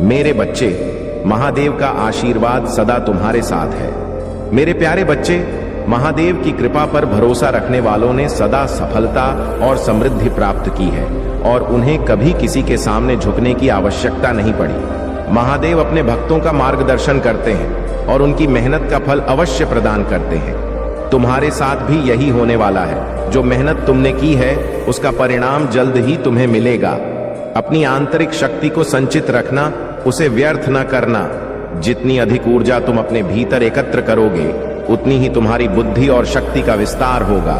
मेरे बच्चे, महादेव का आशीर्वाद सदा तुम्हारे साथ है। मेरे प्यारे बच्चे, महादेव की कृपा पर भरोसा रखने वालों ने सदा सफलता और समृद्धि प्राप्त की है और उन्हें कभी किसी के सामने झुकने की आवश्यकता नहीं पड़ी। महादेव अपने भक्तों का मार्गदर्शन करते हैं और उनकी मेहनत का फल अवश्य प्रदान करते हैं। तुम्हारे साथ भी यही होने वाला है। जो मेहनत तुमने की है उसका परिणाम जल्द ही तुम्हें मिलेगा। अपनी आंतरिक शक्ति को संचित रखना, उसे व्यर्थ न करना। जितनी अधिक ऊर्जा तुम अपने भीतर एकत्र करोगे, उतनी ही तुम्हारी बुद्धि और शक्ति का विस्तार होगा।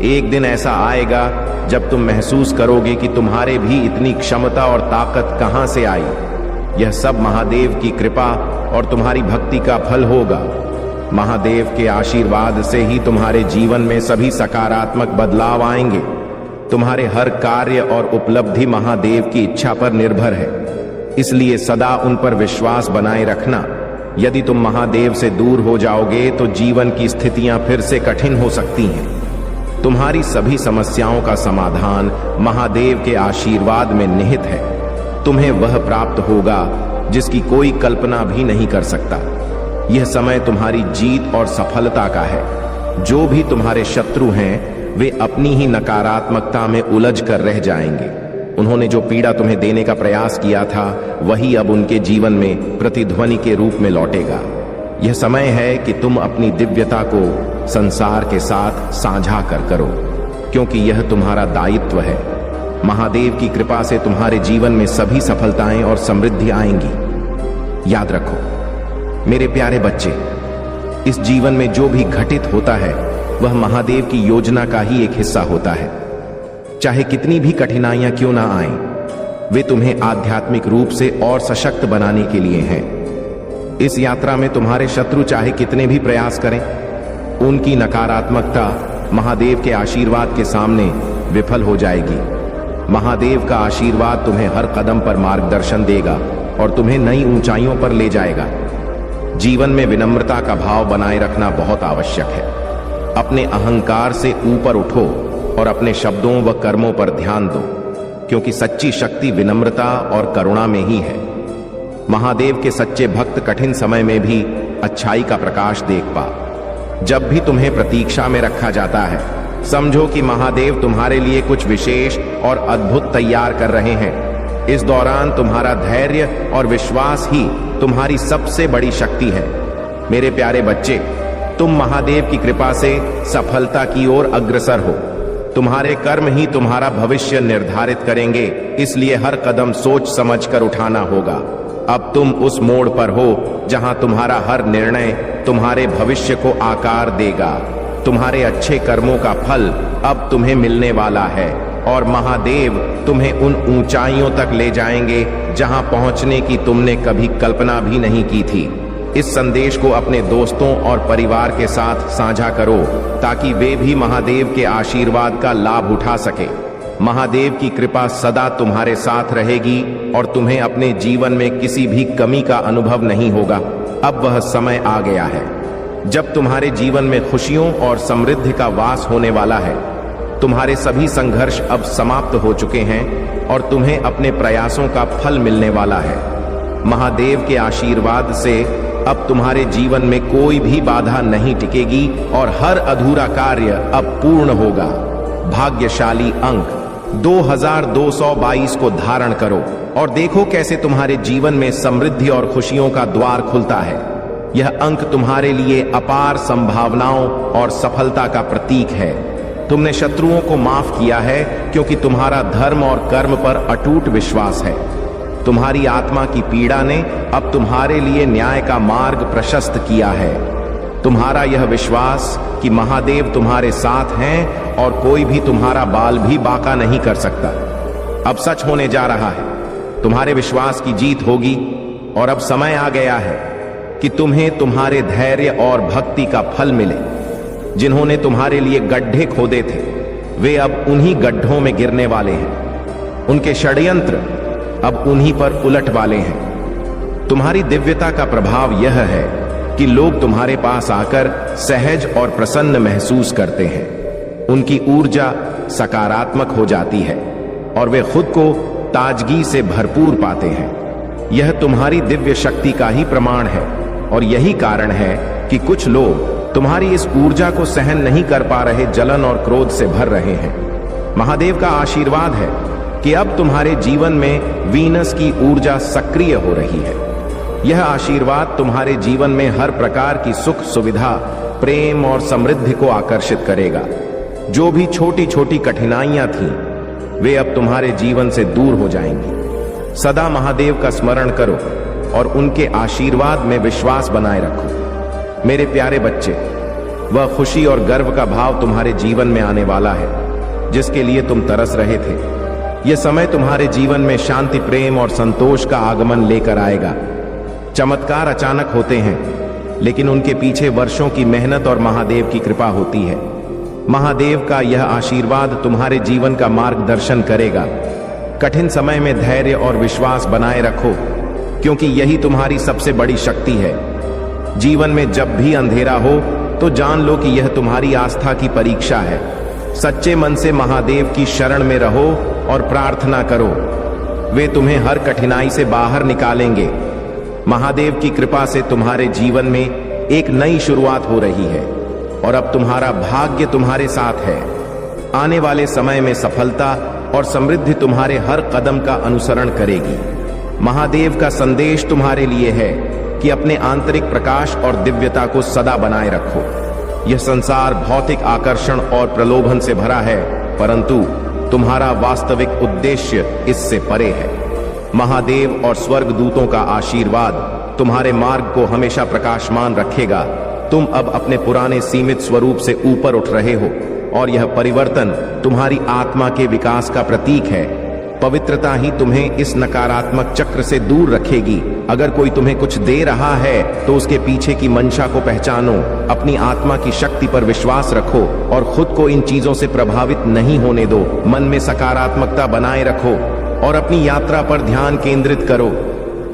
एक दिन ऐसा आएगा जब तुम महसूस करोगे कि तुम्हारे भी इतनी क्षमता और ताकत कहां से आई। यह सब महादेव की कृपा और तुम्हारी भक्ति का फल होगा। महादेव के आशीर्वाद से ही तुम्हारे जीवन में सभी सकारात्मक बदलाव आएंगे। तुम्हारे हर कार्य और उपलब्धि महादेव की इच्छा पर निर्भर है, इसलिए सदा उन पर विश्वास बनाए रखना। यदि तुम महादेव से दूर हो जाओगे तो जीवन की स्थितियां फिर से कठिन हो सकती हैं। तुम्हारी सभी समस्याओं का समाधान महादेव के आशीर्वाद में निहित है। तुम्हें वह प्राप्त होगा जिसकी कोई कल्पना भी नहीं कर सकता। यह समय तुम्हारी जीत और सफलता का है। जो भी तुम्हारे शत्रु हैं, वे अपनी ही नकारात्मकता में उलझ कर रह जाएंगे। उन्होंने जो पीड़ा तुम्हें देने का प्रयास किया था, वही अब उनके जीवन में प्रतिध्वनि के रूप में लौटेगा। यह समय है कि तुम अपनी दिव्यता को संसार के साथ साझा करो, क्योंकि यह तुम्हारा दायित्व है। महादेव की कृपा से तुम्हारे जीवन में सभी सफलताएं और समृद्धि आएंगी। याद रखो मेरे प्यारे बच्चे, इस जीवन में जो भी घटित होता है वह महादेव की योजना का ही एक हिस्सा होता है। चाहे कितनी भी कठिनाइयां क्यों ना आएं, वे तुम्हें आध्यात्मिक रूप से और सशक्त बनाने के लिए हैं। इस यात्रा में तुम्हारे शत्रु चाहे कितने भी प्रयास करें, उनकी नकारात्मकता महादेव के आशीर्वाद के सामने विफल हो जाएगी। महादेव का आशीर्वाद तुम्हें हर कदम पर मार्गदर्शन देगा और तुम्हें नई ऊंचाइयों पर ले जाएगा। जीवन में विनम्रता का भाव बनाए रखना बहुत आवश्यक है। अपने अहंकार से ऊपर उठो और अपने शब्दों व कर्मों पर ध्यान दो, क्योंकि सच्ची शक्ति विनम्रता और करुणा में ही है। महादेव के सच्चे भक्त कठिन समय में भी अच्छाई का प्रकाश देख पा। जब भी तुम्हें प्रतीक्षा में रखा जाता है, समझो कि महादेव तुम्हारे लिए कुछ विशेष और अद्भुत तैयार कर रहे हैं। इस दौरान तुम्हारा धैर्य और विश्वास ही तुम्हारी सबसे बड़ी शक्ति है। मेरे प्यारे बच्चे, तुम महादेव की कृपा से सफलता की ओर अग्रसर हो। तुम्हारे कर्म ही तुम्हारा भविष्य निर्धारित करेंगे, इसलिए हर कदम सोच समझकर उठाना होगा। अब तुम उस मोड़ पर हो जहां तुम्हारा हर निर्णय तुम्हारे भविष्य को आकार देगा। तुम्हारे अच्छे कर्मों का फल अब तुम्हें मिलने वाला है और महादेव तुम्हें उन ऊंचाइयों तक ले जाएंगे जहां पहुंचने की तुमने कभी कल्पना भी नहीं की थी। इस संदेश को अपने दोस्तों और परिवार के साथ साझा करो, ताकि वे भी महादेव के आशीर्वाद का लाभ उठा सके। महादेव की कृपा सदा तुम्हारे साथ रहेगी और तुम्हें अपने जीवन में किसी भी कमी का अनुभव नहीं होगा। अब वह समय आ गया है जब तुम्हारे जीवन में खुशियों और समृद्धि का वास होने वाला है। तुम्हारे सभी संघर्ष अब समाप्त हो चुके हैं और तुम्हें अपने प्रयासों का फल मिलने वाला है। महादेव के आशीर्वाद से अब तुम्हारे जीवन में कोई भी बाधा नहीं टिकेगी और हर अधूरा कार्य अब पूर्ण होगा। भाग्यशाली अंक 2222 को धारण करो और देखो कैसे तुम्हारे जीवन में समृद्धि और खुशियों का द्वार खुलता है। यह अंक तुम्हारे लिए अपार संभावनाओं और सफलता का प्रतीक है। तुमने शत्रुओं को माफ किया है क्योंकि तुम्हारा धर्म और कर्म पर अटूट विश्वास है। तुम्हारी आत्मा की पीड़ा ने अब तुम्हारे लिए न्याय का मार्ग प्रशस्त किया है। तुम्हारा यह विश्वास कि महादेव तुम्हारे साथ हैं और कोई भी तुम्हारा बाल भी बांका नहीं कर सकता, अब सच होने जा रहा है। तुम्हारे विश्वास की जीत होगी और अब समय आ गया है कि तुम्हें तुम्हारे धैर्य और भक्ति का फल मिले। जिन्होंने तुम्हारे लिए गड्ढे खोदे थे, वे अब उन्हीं गड्ढों में गिरने वाले हैं। उनके षड्यंत्र अब उन्हीं पर उलट वाले हैं। तुम्हारी दिव्यता का प्रभाव यह है कि लोग तुम्हारे पास आकर सहज और प्रसन्न महसूस करते हैं। उनकी ऊर्जा सकारात्मक हो जाती है और वे खुद को ताजगी से भरपूर पाते हैं। यह तुम्हारी दिव्य शक्ति का ही प्रमाण है और यही कारण है कि कुछ लोग तुम्हारी इस ऊर्जा को सहन नहीं कर पा रहे, जलन और क्रोध से भर रहे हैं। महादेव का आशीर्वाद है कि अब तुम्हारे जीवन में वीनस की ऊर्जा सक्रिय हो रही है। यह आशीर्वाद तुम्हारे जीवन में हर प्रकार की सुख सुविधा, प्रेम और समृद्धि को आकर्षित करेगा। जो भी छोटी छोटी कठिनाइयां थीं, वे अब तुम्हारे जीवन से दूर हो जाएंगी। सदा महादेव का स्मरण करो और उनके आशीर्वाद में विश्वास बनाए रखो। मेरे प्यारे बच्चे, वह खुशी और गर्व का भाव तुम्हारे जीवन में आने वाला है जिसके लिए तुम तरस रहे थे। यह समय तुम्हारे जीवन में शांति, प्रेम और संतोष का आगमन लेकर आएगा। चमत्कार अचानक होते हैं, लेकिन उनके पीछे वर्षों की मेहनत और महादेव की कृपा होती है। महादेव का यह आशीर्वाद तुम्हारे जीवन का मार्गदर्शन करेगा। कठिन समय में धैर्य और विश्वास बनाए रखो, क्योंकि यही तुम्हारी सबसे बड़ी शक्ति है। जीवन में जब भी अंधेरा हो तो जान लो कि यह तुम्हारी आस्था की परीक्षा है। सच्चे मन से महादेव की शरण में रहो और प्रार्थना करो। वे तुम्हें हर कठिनाई से बाहर निकालेंगे। महादेव की कृपा से तुम्हारे जीवन में एक नई शुरुआत हो रही है और अब तुम्हारा भाग्य तुम्हारे साथ है। आने वाले समय में सफलता और समृद्धि तुम्हारे हर कदम का अनुसरण करेगी। महादेव का संदेश तुम्हारे लिए है कि अपने आंतरिक प्रकाश और दिव्यता को सदा बनाए रखो। यह संसार भौतिक आकर्षण और प्रलोभन से भरा है, परंतु तुम्हारा वास्तविक उद्देश्य इससे परे है। महादेव और स्वर्गदूतों का आशीर्वाद तुम्हारे मार्ग को हमेशा प्रकाशमान रखेगा। तुम अब अपने पुराने सीमित स्वरूप से ऊपर उठ रहे हो और यह परिवर्तन तुम्हारी आत्मा के विकास का प्रतीक है। पवित्रता ही तुम्हें इस नकारात्मक चक्र से दूर रखेगी। अगर कोई तुम्हें कुछ दे रहा है तो उसके पीछे की मंशा को पहचानो, अपनी आत्मा की शक्ति पर विश्वास रखो और खुद को इन चीजों से प्रभावित नहीं होने दो। मन में सकारात्मकता बनाए रखो और अपनी यात्रा पर ध्यान केंद्रित करो।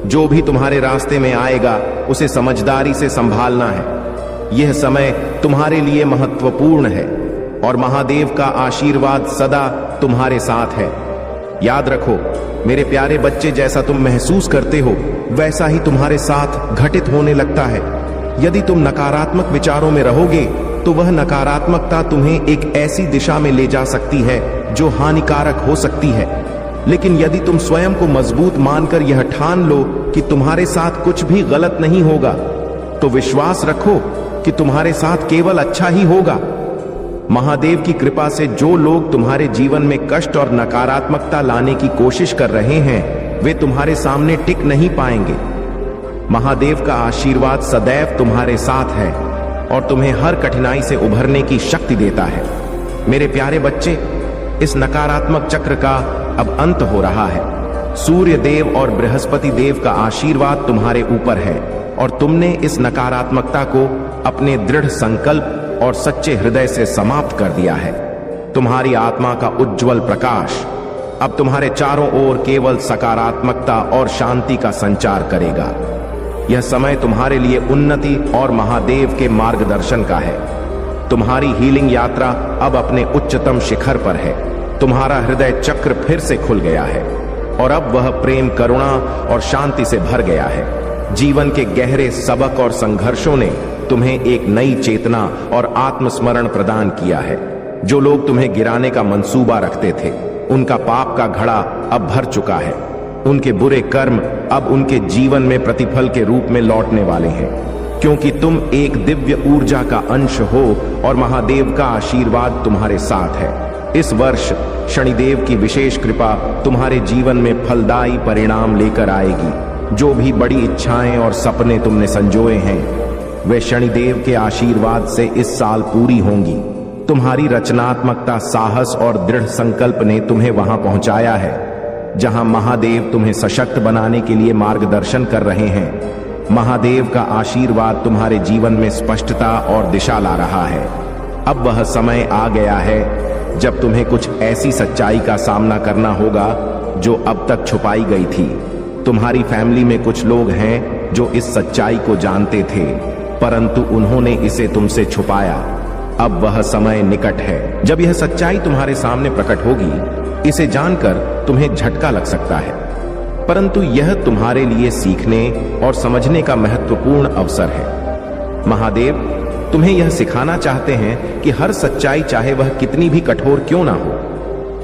जो भी तुम्हारे रास्ते में आएगा उसे समझदारी से संभालना है। यह समय तुम्हारे लिए महत्वपूर्ण है और महादेव का आशीर्वाद सदा तुम्हारे साथ है। याद रखो मेरे प्यारे बच्चे, जैसा तुम महसूस करते हो वैसा ही तुम्हारे साथ घटित होने लगता है। यदि तुम नकारात्मक विचारों में रहोगे तो वह नकारात्मकता तुम्हें एक ऐसी दिशा में ले जा सकती है जो हानिकारक हो सकती है। लेकिन यदि तुम स्वयं को मजबूत मानकर यह ठान लो कि तुम्हारे साथ कुछ भी गलत नहीं होगा, तो विश्वास रखो कि तुम्हारे साथ केवल अच्छा ही होगा। महादेव की कृपा से जो लोग तुम्हारे जीवन में कष्ट और नकारात्मकता लाने की कोशिश कर रहे हैं, वे तुम्हारे सामने टिक नहीं पाएंगे। महादेव का आशीर्वाद सदैव तुम्हारे साथ है और तुम्हें हर कठिनाई से उभरने की शक्ति देता है। मेरे प्यारे बच्चे, इस नकारात्मक चक्र का अब अंत हो रहा है। सूर्य देव और बृहस्पति देव का आशीर्वाद तुम्हारे ऊपर है और तुमने इस नकारात्मकता को अपने दृढ़ संकल्प और सच्चे हृदय से समाप्त कर दिया है। तुम्हारी आत्मा का उज्जवल प्रकाश अब तुम्हारे चारों ओर केवल सकारात्मकता और शांति का संचार करेगा। यह समय तुम्हारे लिए उन्नति और महादेव के मार्गदर्शन का है। तुम्हारी हीलिंग यात्रा अब अपने उच्चतम शिखर पर है। तुम्हारा हृदय चक्र फिर से खुल गया है और अब वह प्रेम, करुणा और शांति से भर गया है। जीवन के गहरे सबक और संघर्षों ने तुम्हें एक नई चेतना और आत्मस्मरण प्रदान किया है। जो लोग तुम्हें गिराने का मंसूबा रखते थे, उनका पाप का घड़ा अब भर चुका है। उनके बुरे कर्म अब उनके जीवन में प्रतिफल के रूप में लौटने वाले हैं, क्योंकि तुम एक दिव्य ऊर्जा का अंश हो और महादेव का आशीर्वाद तुम्हारे साथ है। इस वर्ष शनिदेव की विशेष कृपा तुम्हारे जीवन में फलदायी परिणाम लेकर आएगी। जो भी बड़ी इच्छाएं और सपने तुमने संजोए हैं, वे शनिदेव के आशीर्वाद से इस साल पूरी होंगी। तुम्हारी रचनात्मकता, साहस और दृढ़ संकल्प ने तुम्हें वहां पहुंचाया है जहां महादेव तुम्हें सशक्त बनाने के लिए मार्गदर्शन कर रहे हैं। महादेव का आशीर्वाद तुम्हारे जीवन में स्पष्टता और दिशा ला रहा है। अब वह समय आ गया है जब तुम्हें कुछ ऐसी सच्चाई का सामना करना होगा जो अब तक छुपाई गई थी। तुम्हारी फैमिली में कुछ लोग हैं जो इस सच्चाई को जानते थे, परंतु उन्होंने इसे तुमसे छुपाया। अब वह समय निकट है जब यह सच्चाई तुम्हारे सामने प्रकट होगी। इसे जानकर तुम्हें झटका लग सकता है, परंतु यह तुम्हारे लिए सीखने और समझने का महत्वपूर्ण अवसर है। महादेव तुम्हें यह सिखाना चाहते हैं कि हर सच्चाई, चाहे वह कितनी भी कठोर क्यों ना हो,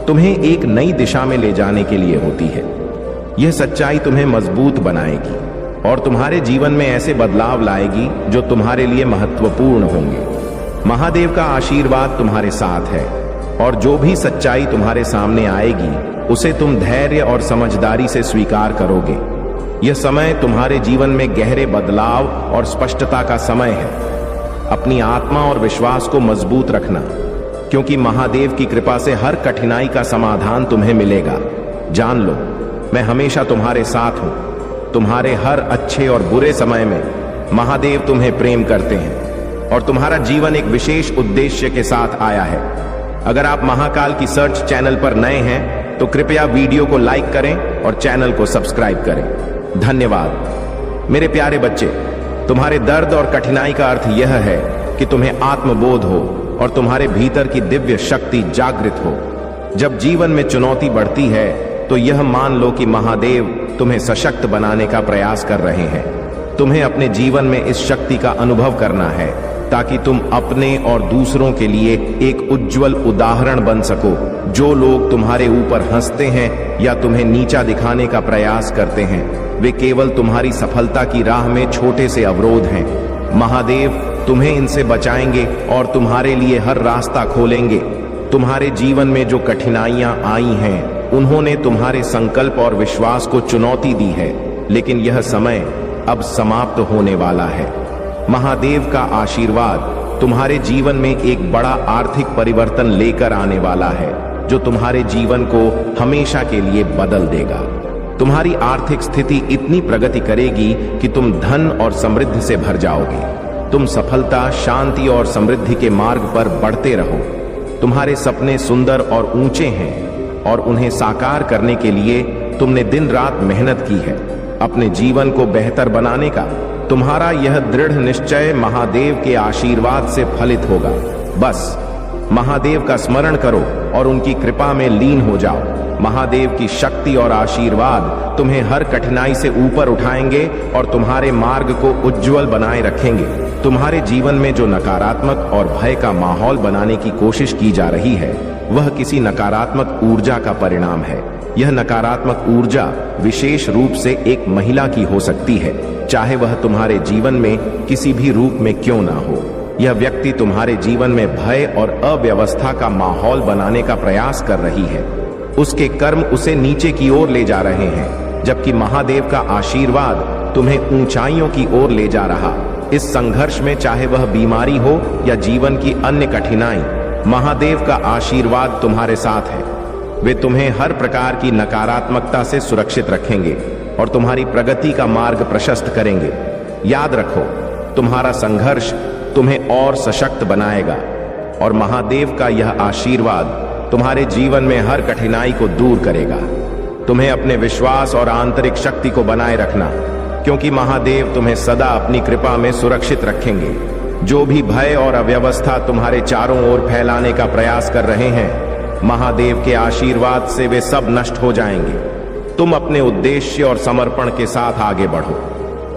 तुम्हें एक नई दिशा में ले जाने के लिए होती है। यह सच्चाई तुम्हें मजबूत बनाएगी और तुम्हारे जीवन में ऐसे बदलाव लाएगी जो तुम्हारे लिए महत्वपूर्ण होंगे। महादेव का आशीर्वाद तुम्हारे साथ है और जो भी सच्चाई तुम्हारे सामने आएगी उसे तुम धैर्य और समझदारी से स्वीकार करोगे। यह समय तुम्हारे जीवन में गहरे बदलाव और स्पष्टता का समय है। अपनी आत्मा और विश्वास को मजबूत रखना, क्योंकि महादेव की कृपा से हर कठिनाई का समाधान तुम्हें मिलेगा। जान लो, मैं हमेशा तुम्हारे साथ हूं। तुम्हारे हर अच्छे और बुरे समय में महादेव तुम्हें प्रेम करते हैं और तुम्हारा जीवन एक विशेष उद्देश्य के साथ आया है। अगर आप महाकाल की सर्च चैनल पर नए हैं तो कृपया वीडियो को लाइक करें और चैनल को सब्सक्राइब करें। धन्यवाद। मेरे प्यारे बच्चे, तुम्हारे दर्द और कठिनाई का अर्थ यह है कि तुम्हें आत्मबोध हो और तुम्हारे भीतर की दिव्य शक्ति जागृत हो। जब जीवन में चुनौती बढ़ती है तो यह मान लो कि महादेव तुम्हें सशक्त बनाने का प्रयास कर रहे हैं। तुम्हें अपने जीवन में इस शक्ति का अनुभव करना है ताकि तुम अपने और दूसरों के लिए एक उज्जवल उदाहरण बन सको। जो लोग तुम्हारे ऊपर हंसते हैं या तुम्हें नीचा दिखाने का प्रयास करते हैं, वे केवल तुम्हारी सफलता की राह में छोटे से अवरोध हैं। महादेव तुम्हें इनसे बचाएंगे और तुम्हारे लिए हर रास्ता खोलेंगे। तुम्हारे जीवन में जो कठिनाइयां आई हैं, उन्होंने तुम्हारे संकल्प और विश्वास को चुनौती दी है, लेकिन यह समय अब समाप्त होने वाला है। महादेव का आशीर्वाद तुम्हारे जीवन में एक बड़ा आर्थिक परिवर्तन लेकर आने वाला है, जो तुम्हारे जीवन को हमेशा के लिए बदल देगा। तुम्हारी आर्थिक स्थिति इतनी प्रगति करेगी कि तुम धन और समृद्धि से भर जाओगे। तुम सफलता, शांति और समृद्धि के मार्ग पर बढ़ते रहो। तुम्हारे सपने सुंदर और ऊंचे हैं और उन्हें साकार करने के लिए तुमने दिन रात मेहनत की है। अपने जीवन को बेहतर बनाने का तुम्हारा यह दृढ़ निश्चय महादेव के आशीर्वाद से फलित होगा। बस महादेव का स्मरण करो और उनकी कृपा में लीन हो जाओ। महादेव की शक्ति और आशीर्वाद तुम्हें हर कठिनाई से ऊपर उठाएंगे और तुम्हारे मार्ग को उज्जवल बनाए रखेंगे। तुम्हारे जीवन में जो नकारात्मक और भय का माहौल बनाने की कोशिश की जा रही है, वह किसी नकारात्मक ऊर्जा का परिणाम है। यह नकारात्मक ऊर्जा विशेष रूप से एक महिला की हो सकती है, चाहे वह तुम्हारे जीवन में किसी भी रूप में क्यों ना हो। यह व्यक्ति तुम्हारे जीवन में भय और अव्यवस्था का माहौल बनाने का प्रयास कर रही है। उसके कर्म उसे नीचे की ओर ले जा रहे हैं, जबकि महादेव का आशीर्वाद तुम्हें ऊंचाइयों की ओर ले जा रहा। इस संघर्ष में चाहे वह बीमारी हो या जीवन की अन्य कठिनाई, महादेव का आशीर्वाद तुम्हारे साथ है। वे तुम्हें हर प्रकार की नकारात्मकता से सुरक्षित रखेंगे और तुम्हारी प्रगति का मार्ग प्रशस्त करेंगे। याद रखो, तुम्हारा संघर्ष तुम्हें और सशक्त बनाएगा और महादेव का यह आशीर्वाद तुम्हारे जीवन में हर कठिनाई को दूर करेगा। तुम्हें अपने विश्वास और आंतरिक शक्ति को बनाए रखना, क्योंकि महादेव तुम्हें सदा अपनी कृपा में सुरक्षित रखेंगे। जो भी भय और अव्यवस्था तुम्हारे चारों ओर फैलाने का प्रयास कर रहे हैं, महादेव के आशीर्वाद से वे सब नष्ट हो जाएंगे। तुम अपने उद्देश्य और समर्पण के साथ आगे बढ़ो,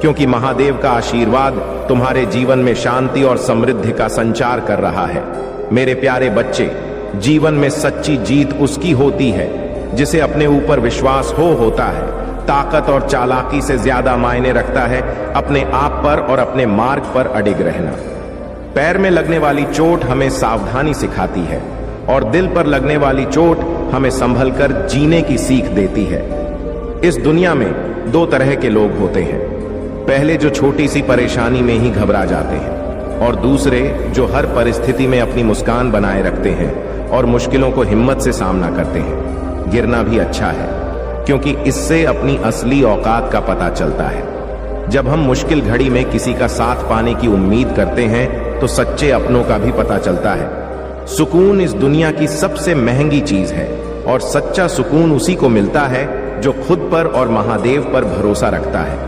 क्योंकि महादेव का आशीर्वाद तुम्हारे जीवन में शांति और समृद्धि का संचार कर रहा है। मेरे प्यारे बच्चे, जीवन में सच्ची जीत उसकी होती है जिसे अपने ऊपर विश्वास होता है। ताकत और चालाकी से ज्यादा मायने रखता है अपने आप पर और अपने मार्ग पर अडिग रहना। पैर में लगने वाली चोट हमें सावधानी सिखाती है और दिल पर लगने वाली चोट हमें संभल कर जीने की सीख देती है। इस दुनिया में दो तरह के लोग होते हैं। पहले जो छोटी सी परेशानी में ही घबरा जाते हैं, और दूसरे जो हर परिस्थिति में अपनी मुस्कान बनाए रखते हैं और मुश्किलों को हिम्मत से सामना करते हैं। गिरना भी अच्छा है, क्योंकि इससे अपनी असली औकात का पता चलता है। जब हम मुश्किल घड़ी में किसी का साथ पाने की उम्मीद करते हैं तो सच्चे अपनों का भी पता चलता है। सुकून इस दुनिया की सबसे महंगी चीज है और सच्चा सुकून उसी को मिलता है जो खुद पर और महादेव पर भरोसा रखता है।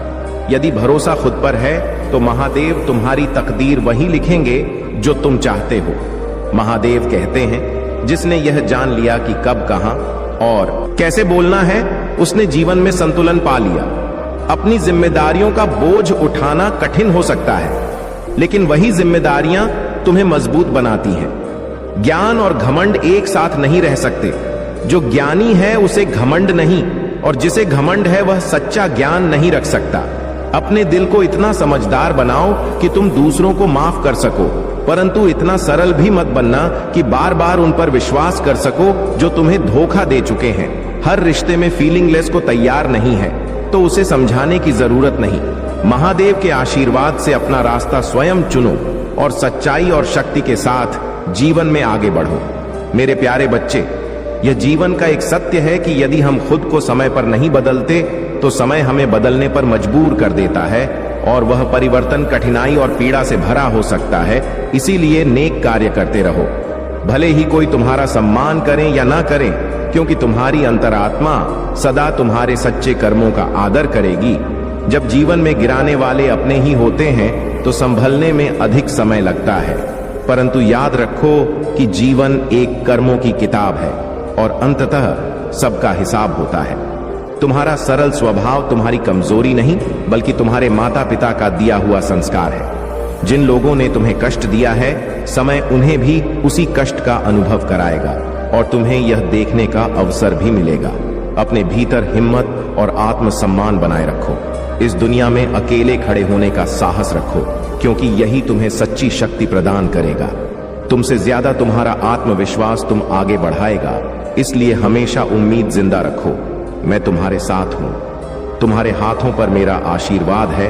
यदि भरोसा खुद पर है तो महादेव तुम्हारी तकदीर वही लिखेंगे जो तुम चाहते हो। महादेव कहते हैं, जिसने यह जान लिया कि कब, कहां और कैसे बोलना है, उसने जीवन में संतुलन पा लिया। अपनी जिम्मेदारियों का बोझ उठाना कठिन हो सकता है, लेकिन वही जिम्मेदारियां तुम्हें मजबूत बनाती हैं। ज्ञान और घमंड एक साथ नहीं रह सकते। जो ज्ञानी है उसे घमंड नहीं, और जिसे घमंड है वह सच्चा ज्ञान नहीं रख सकता। अपने दिल को इतना समझदार बनाओ कि तुम दूसरों को माफ कर सको, परंतु इतना सरल भी मत बनना कि बार बार उन पर विश्वास कर सको जो तुम्हें धोखा दे चुके हैं। हर रिश्ते में फीलिंगलेस को तैयार नहीं है, तो उसे समझाने की जरूरत नहीं। महादेव के आशीर्वाद से अपना रास्ता स्वयं चुनो और सच्चाई और शक्ति के साथ जीवन में आगे बढ़ो। मेरे प्यारे बच्चे, यह जीवन का एक सत्य है कि यदि हम खुद को समय पर नहीं बदलते तो समय हमें बदलने पर मजबूर कर देता है, और वह परिवर्तन कठिनाई और पीड़ा से भरा हो सकता है। इसीलिए नेक कार्य करते रहो, भले ही कोई तुम्हारा सम्मान करें या ना करें, क्योंकि तुम्हारी अंतरात्मा सदा तुम्हारे सच्चे कर्मों का आदर करेगी। जब जीवन में गिराने वाले अपने ही होते हैं तो संभलने में अधिक समय लगता है, परंतु याद रखो कि जीवन एक कर्मों की किताब है और अंततः सबका हिसाब होता है। तुम्हारा सरल स्वभाव तुम्हारी कमजोरी नहीं, बल्कि तुम्हारे माता पिता का दिया हुआ संस्कार है। जिन लोगों ने तुम्हें कष्ट दिया है, समय उन्हें भी उसी कष्ट का अनुभव कराएगा और तुम्हें यह देखने का अवसर भी मिलेगा। अपने भीतर हिम्मत और आत्मसम्मान बनाए रखो। इस दुनिया में अकेले खड़े होने का साहस रखो, क्योंकि यही तुम्हें सच्ची शक्ति प्रदान करेगा। तुमसे ज्यादा तुम्हारा आत्मविश्वास तुम आगे बढ़ाएगा। इसलिए हमेशा उम्मीद जिंदा रखो। मैं तुम्हारे साथ हूं। तुम्हारे हाथों पर मेरा आशीर्वाद है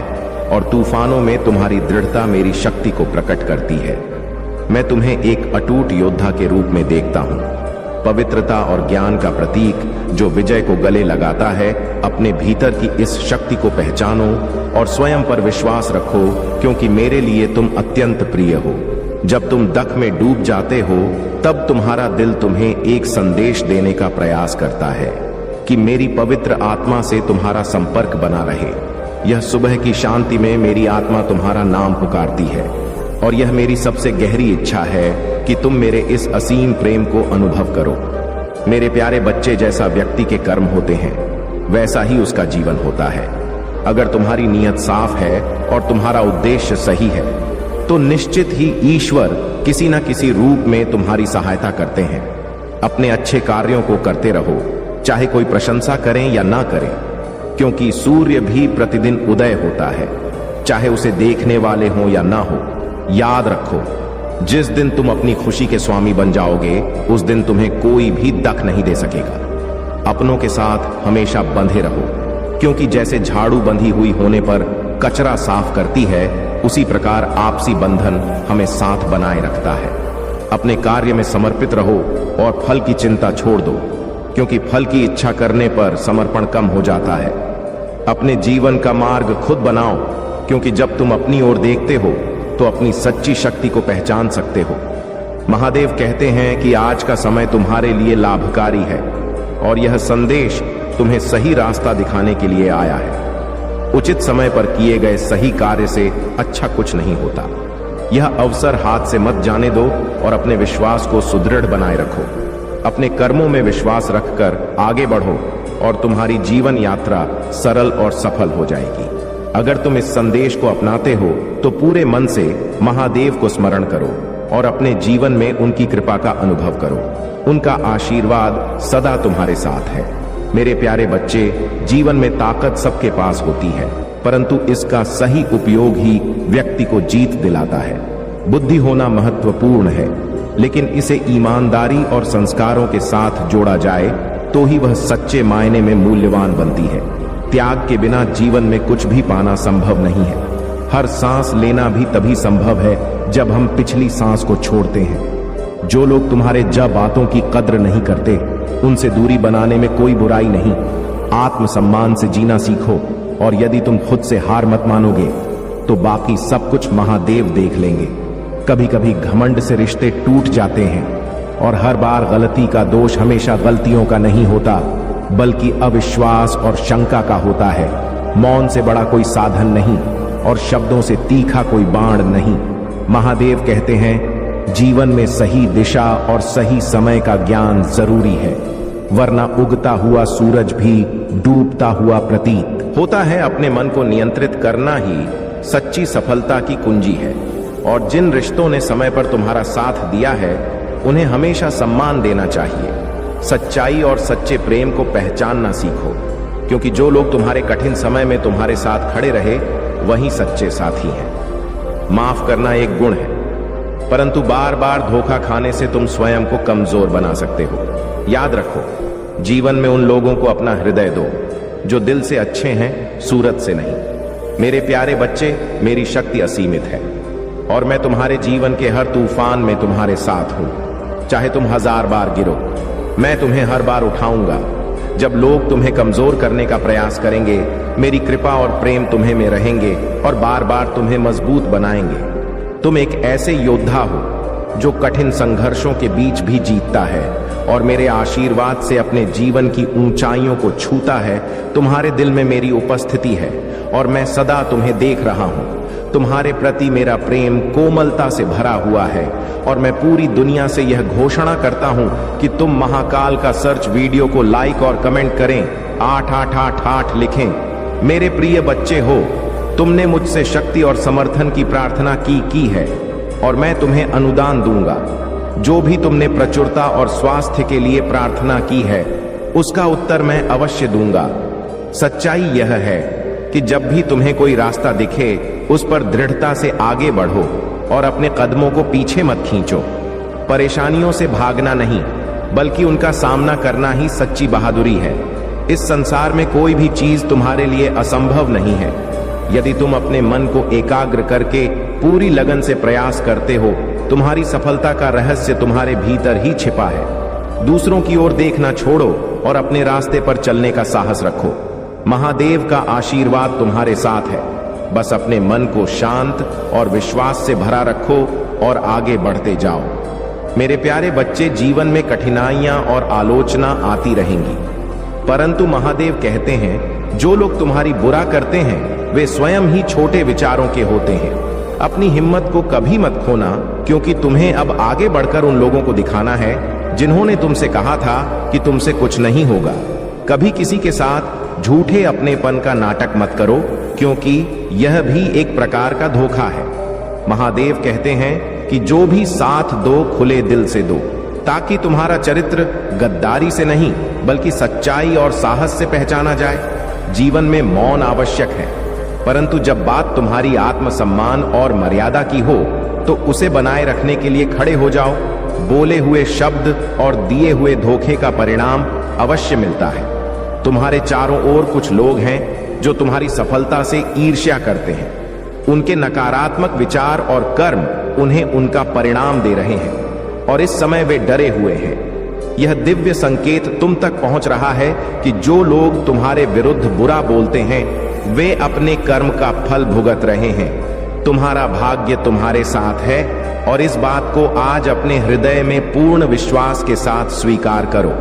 और तूफानों में तुम्हारी दृढ़ता मेरी शक्ति को प्रकट करती है। मैं तुम्हें एक अटूट योद्धा के रूप में देखता हूं, पवित्रता और ज्ञान का प्रतीक जो विजय को गले लगाता है। अपने भीतर की इस शक्ति को पहचानो और स्वयं पर विश्वास रखो, क्योंकि मेरे लिए तुम अत्यंत प्रिय हो। जब तुम दुख में डूब जाते हो, तब तुम्हारा दिल तुम्हें एक संदेश देने का प्रयास करता है कि मेरी पवित्र आत्मा से तुम्हारा संपर्क बना रहे। यह सुबह की शांति में मेरी आत्मा तुम्हारा नाम पुकारती है, और यह मेरी सबसे गहरी इच्छा है कि तुम मेरे इस असीम प्रेम को अनुभव करो। मेरे प्यारे बच्चे, जैसा व्यक्ति के कर्म होते हैं, वैसा ही उसका जीवन होता है। अगर तुम्हारी नीयत साफ है और तुम्हारा उद्देश्य सही है, तो निश्चित ही ईश्वर किसी न किसी रूप में तुम्हारी सहायता करते हैं। अपने अच्छे कार्यों को करते रहो, चाहे कोई प्रशंसा करें या ना करें, क्योंकि सूर्य भी प्रतिदिन उदय होता है, चाहे उसे देखने वाले हो या ना हो। याद रखो, जिस दिन तुम अपनी खुशी के स्वामी बन जाओगे, उस दिन तुम्हें कोई भी दख नहीं दे सकेगा। अपनों के साथ हमेशा बंधे रहो, क्योंकि जैसे झाड़ू बंधी हुई होने पर कचरा साफ करती है, उसी प्रकार आपसी बंधन हमें साथ बनाए रखता है। अपने कार्य में समर्पित रहो और फल की चिंता छोड़ दो, क्योंकि फल की इच्छा करने पर समर्पण कम हो जाता है। अपने जीवन का मार्ग खुद बनाओ, क्योंकि जब तुम अपनी ओर देखते हो तो अपनी सच्ची शक्ति को पहचान सकते हो। महादेव कहते हैं कि आज का समय तुम्हारे लिए लाभकारी है, और यह संदेश तुम्हें सही रास्ता दिखाने के लिए आया है। उचित समय पर किए गए सही कार्य से अच्छा कुछ नहीं होता। यह अवसर हाथ से मत जाने दो और अपने विश्वास को सुदृढ़ बनाए रखो। अपने कर्मों में विश्वास रखकर आगे बढ़ो और तुम्हारी जीवन यात्रा सरल और सफल हो जाएगी। अगर तुम इस संदेश को अपनाते हो तो पूरे मन से महादेव को स्मरण करो और अपने जीवन में उनकी कृपा का अनुभव करो। उनका आशीर्वाद सदा तुम्हारे साथ है। मेरे प्यारे बच्चे, जीवन में ताकत सबके पास होती है, परंतु इसका सही उपयोग ही व्यक्ति को जीत दिलाता है। बुद्धि होना महत्वपूर्ण है, लेकिन इसे ईमानदारी और संस्कारों के साथ जोड़ा जाए तो ही वह सच्चे मायने में मूल्यवान बनती है। त्याग के बिना जीवन में कुछ भी पाना संभव नहीं है। हर सांस लेना भी तभी संभव है जब हम पिछली सांस को छोड़ते हैं। जो लोग तुम्हारे जब बातों की कद्र नहीं करते, उनसे दूरी बनाने में कोई बुराई नहीं। आत्मसम्मान से जीना सीखो, और यदि तुम खुद से हार मत मानोगे तो बाकी सब कुछ महादेव देख लेंगे। कभी कभी घमंड से रिश्ते टूट जाते हैं, और हर बार गलती का दोष हमेशा गलतियों का नहीं होता, बल्कि अविश्वास और शंका का होता है। मौन से बड़ा कोई साधन नहीं, और शब्दों से तीखा कोई बाण नहीं। महादेव कहते हैं, जीवन में सही दिशा और सही समय का ज्ञान जरूरी है। वरना उगता हुआ सूरज भी डूबता हुआ प्रतीत होता है। अपने मन को नियंत्रित करना ही सच्ची सफलता की कुंजी है। और जिन रिश्तों ने समय पर तुम्हारा साथ दिया है उन्हें हमेशा सम्मान देना चाहिए। सच्चाई और सच्चे प्रेम को पहचानना सीखो, क्योंकि जो लोग तुम्हारे कठिन समय में तुम्हारे साथ खड़े रहे वही सच्चे साथी हैं। माफ करना एक गुण है, परंतु बार बार धोखा खाने से तुम स्वयं को कमजोर बना सकते हो। याद रखो, जीवन में उन लोगों को अपना हृदय दो जो दिल से अच्छे हैं, सूरत से नहीं। मेरे प्यारे बच्चे, मेरी शक्ति असीमित है और मैं तुम्हारे जीवन के हर तूफान में तुम्हारे साथ हूं। चाहे तुम 1000 बार गिरो, मैं तुम्हें हर बार उठाऊंगा। जब लोग तुम्हें कमजोर करने का प्रयास करेंगे, मेरी कृपा और प्रेम तुम्हें में रहेंगे और बार बार तुम्हें मजबूत बनाएंगे। तुम एक ऐसे योद्धा हो जो कठिन संघर्षों के बीच भी जीतता है और मेरे आशीर्वाद से अपने जीवन की ऊंचाइयों को छूता है। तुम्हारे दिल में मेरी उपस्थिति है और मैं सदा तुम्हें देख रहा हूं। तुम्हारे प्रति मेरा प्रेम कोमलता से भरा हुआ है और मैं पूरी दुनिया से यह घोषणा करता हूं कि तुम महाकाल का सर्च वीडियो को लाइक और कमेंट करें, 8888 लिखें। मेरे प्रिय बच्चे हो, तुमने मुझसे शक्ति और समर्थन की प्रार्थना की है और मैं तुम्हें अनुदान दूंगा। जो भी तुमने प्रचुरता और स्वास्थ्य के लिए प्रार्थना की है उसका उत्तर मैं अवश्य दूंगा। सच्चाई यह है कि जब भी तुम्हें कोई रास्ता दिखे उस पर दृढ़ता से आगे बढ़ो और अपने कदमों को पीछे मत खींचो। परेशानियों से भागना नहीं, बल्कि उनका सामना करना ही सच्ची बहादुरी है। इस संसार में कोई भी चीज तुम्हारे लिए असंभव नहीं है। यदि तुम अपने मन को एकाग्र करके पूरी लगन से प्रयास करते हो, तुम्हारी सफलता का रहस्य तुम्हारे भीतर ही छिपा है। दूसरों की ओर देखना छोड़ो और अपने रास्ते पर चलने का साहस रखो। महादेव का आशीर्वाद तुम्हारे साथ है। बस अपने मन को शांत और विश्वास से भरा रखो और आगे बढ़ते जाओ। मेरे प्यारे बच्चे, जीवन में कठिनाइयां और आलोचना आती रहेंगी, परंतु महादेव कहते हैं जो लोग तुम्हारी बुरा करते हैं वे स्वयं ही छोटे विचारों के होते हैं। अपनी हिम्मत को कभी मत खोना, क्योंकि तुम्हें अब आगे बढ़कर उन लोगों को दिखाना है जिन्होंने तुमसे कहा था कि तुमसे कुछ नहीं होगा। कभी किसी के साथ झूठे अपनेपन का नाटक मत करो, क्योंकि यह भी एक प्रकार का धोखा है। महादेव कहते हैं कि जो भी साथ दो खुले दिल से दो, ताकि तुम्हारा चरित्र गद्दारी से नहीं बल्कि सच्चाई और साहस से पहचाना जाए। जीवन में मौन आवश्यक है, परंतु जब बात तुम्हारी आत्मसम्मान और मर्यादा की हो तो उसे बनाए रखने के लिए खड़े हो जाओ। बोले हुए शब्द और दिए हुए धोखे का परिणाम अवश्य मिलता है। तुम्हारे चारों ओर कुछ लोग हैं जो तुम्हारी सफलता से ईर्ष्या करते हैं। उनके नकारात्मक विचार और कर्म उन्हें उनका परिणाम दे रहे हैं और इस समय वे डरे हुए हैं। यह दिव्य संकेत तुम तक पहुंच रहा है कि जो लोग तुम्हारे विरुद्ध बुरा बोलते हैं वे अपने कर्म का फल भुगत रहे हैं। तुम्हारा भाग्य तुम्हारे साथ है और इस बात को आज अपने हृदय में पूर्ण विश्वास के साथ स्वीकार करो।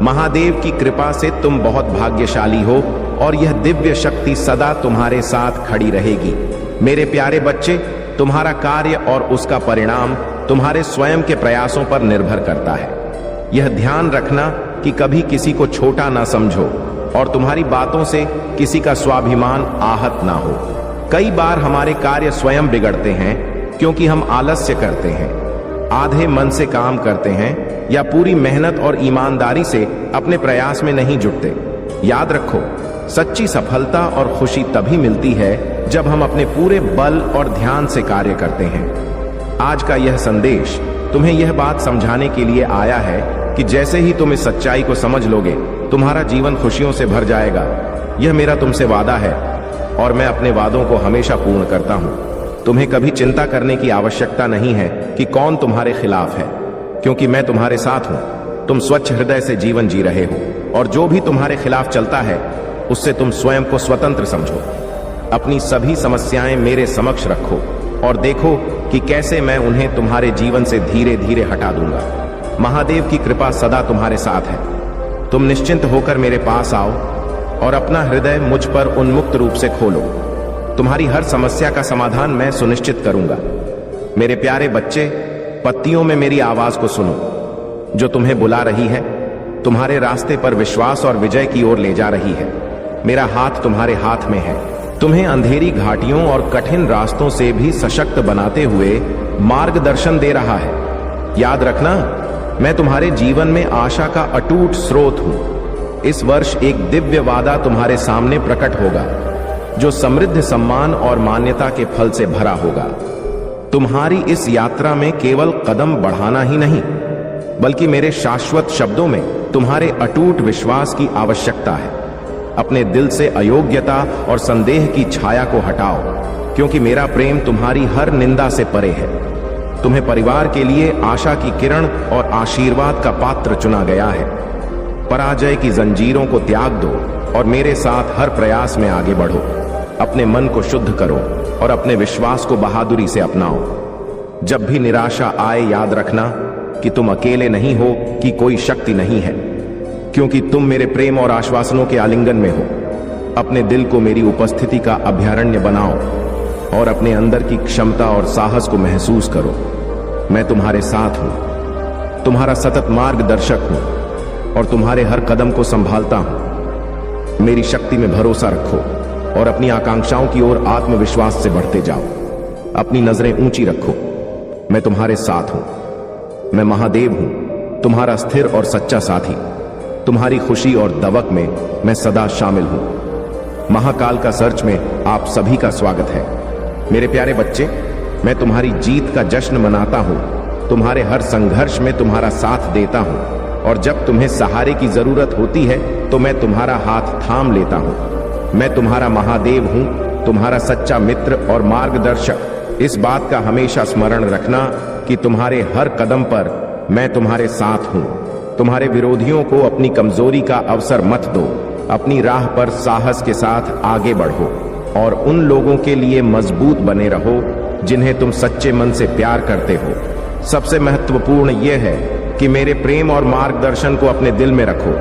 महादेव की कृपा से तुम बहुत भाग्यशाली हो और यह दिव्य शक्ति सदा तुम्हारे साथ खड़ी रहेगी। मेरे प्यारे बच्चे, तुम्हारा कार्य और उसका परिणाम तुम्हारे स्वयं के प्रयासों पर निर्भर करता है। यह ध्यान रखना कि कभी किसी को छोटा ना समझो और तुम्हारी बातों से किसी का स्वाभिमान आहत ना हो। कई बार हमारे कार्य स्वयं बिगड़ते हैं क्योंकि हम आलस्य करते हैं, आधे मन से काम करते हैं या पूरी मेहनत और ईमानदारी से अपने प्रयास में नहीं जुटते। याद रखो, सच्ची सफलता और खुशी तभी मिलती है जब हम अपने पूरे बल और ध्यान से कार्य करते हैं। आज का यह संदेश तुम्हें यह बात समझाने के लिए आया है कि जैसे ही तुम इस सच्चाई को समझ लोगे, तुम्हारा जीवन खुशियों से भर जाएगा। यह मेरा तुमसे वादा है और मैं अपने वादों को हमेशा पूर्ण करता हूं। तुम्हें कभी चिंता करने की आवश्यकता नहीं है कि कौन तुम्हारे खिलाफ है, क्योंकि मैं तुम्हारे साथ हूं। तुम स्वच्छ हृदय से जीवन जी रहे हो और जो भी तुम्हारे खिलाफ चलता है उससे तुम स्वयं को स्वतंत्र समझो। अपनी सभी समस्याएं मेरे समक्ष रखो और देखो कि कैसे मैं उन्हें तुम्हारे जीवन से धीरे धीरे हटा दूंगा। महादेव की कृपा सदा तुम्हारे साथ है। तुम निश्चिंत होकर मेरे पास आओ और अपना हृदय मुझ पर उन्मुक्त रूप से खोलो। तुम्हारी हर समस्या का समाधान मैं सुनिश्चित करूंगा। मेरे प्यारे बच्चे, पत्तियों में मेरी आवाज को सुनो जो तुम्हें बुला रही है। तुम्हारे रास्ते पर विश्वास और विजय की ओर ले जा रही है। मेरा हाथ तुम्हारे हाथ में है, तुम्हें अंधेरी घाटियों और कठिन रास्तों से भी सशक्त बनाते हुए मार्गदर्शन दे रहा है। याद रखना, मैं तुम्हारे जीवन में आशा का अटूट स्रोत हूं। इस वर्ष एक दिव्य वादा तुम्हारे सामने प्रकट होगा, जो समृद्ध सम्मान और मान्यता के फल से भरा होगा। तुम्हारी इस यात्रा में केवल कदम बढ़ाना ही नहीं, बल्कि मेरे शाश्वत शब्दों में तुम्हारे अटूट विश्वास की आवश्यकता है। अपने दिल से अयोग्यता और संदेह की छाया को हटाओ, क्योंकि मेरा प्रेम तुम्हारी हर निंदा से परे है। तुम्हें परिवार के लिए आशा की किरण और आशीर्वाद का पात्र चुना गया है। पराजय की जंजीरों को त्याग दो और मेरे साथ हर प्रयास में आगे बढ़ो। अपने मन को शुद्ध करो और अपने विश्वास को बहादुरी से अपनाओ। जब भी निराशा आए, याद रखना कि तुम अकेले नहीं हो, कि कोई शक्ति नहीं है, क्योंकि तुम मेरे प्रेम और आश्वासनों के आलिंगन में हो। अपने दिल को मेरी उपस्थिति का अभयारण्य बनाओ और अपने अंदर की क्षमता और साहस को महसूस करो। मैं तुम्हारे साथ हूं, तुम्हारा सतत मार्गदर्शक हूं और तुम्हारे हर कदम को संभालता हूं। मेरी शक्ति में भरोसा रखो और अपनी आकांक्षाओं की ओर आत्मविश्वास से बढ़ते जाओ। अपनी नजरें ऊंची रखो, मैं तुम्हारे साथ हूं। मैं महादेव हूं, तुम्हारा स्थिर और सच्चा साथी। तुम्हारी खुशी और दवक में मैं सदा शामिल हूं। महाकाल का सर्च में आप सभी का स्वागत है। मेरे प्यारे बच्चे, मैं तुम्हारी जीत का जश्न मनाता हूं। तुम्हारे हर संघर्ष में तुम्हारा साथ देता हूं और जब तुम्हें सहारे की जरूरत होती है तो मैं तुम्हारा हाथ थाम लेता हूं। मैं तुम्हारा महादेव हूं, तुम्हारा सच्चा मित्र और मार्गदर्शक। इस बात का हमेशा स्मरण रखना कि तुम्हारे हर कदम पर मैं तुम्हारे साथ हूं। तुम्हारे विरोधियों को अपनी कमजोरी का अवसर मत दो। अपनी राह पर साहस के साथ आगे बढ़ो और उन लोगों के लिए मजबूत बने रहो जिन्हें तुम सच्चे मन से प्यार करते हो। सबसे महत्वपूर्ण यह है कि मेरे प्रेम और मार्गदर्शन को अपने दिल में रखो।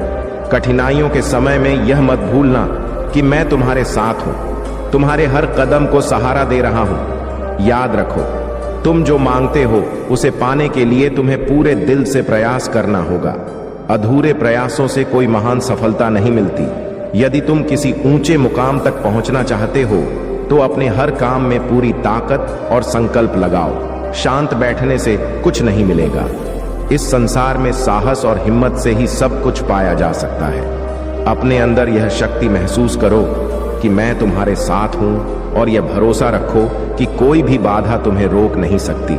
कठिनाइयों के समय में यह मत भूलना कि मैं तुम्हारे साथ हूं, तुम्हारे हर कदम को सहारा दे रहा हूं। याद रखो, तुम जो मांगते हो उसे पाने के लिए तुम्हें पूरे दिल से प्रयास करना होगा। अधूरे प्रयासों से कोई महान सफलता नहीं मिलती। यदि तुम किसी ऊंचे मुकाम तक पहुंचना चाहते हो तो अपने हर काम में पूरी ताकत और संकल्प लगाओ। शांत बैठने से कुछ नहीं मिलेगा। इस संसार में साहस और हिम्मत से ही सब कुछ पाया जा सकता है। अपने अंदर यह शक्ति महसूस करो कि मैं तुम्हारे साथ हूं और यह भरोसा रखो कि कोई भी बाधा तुम्हें रोक नहीं सकती।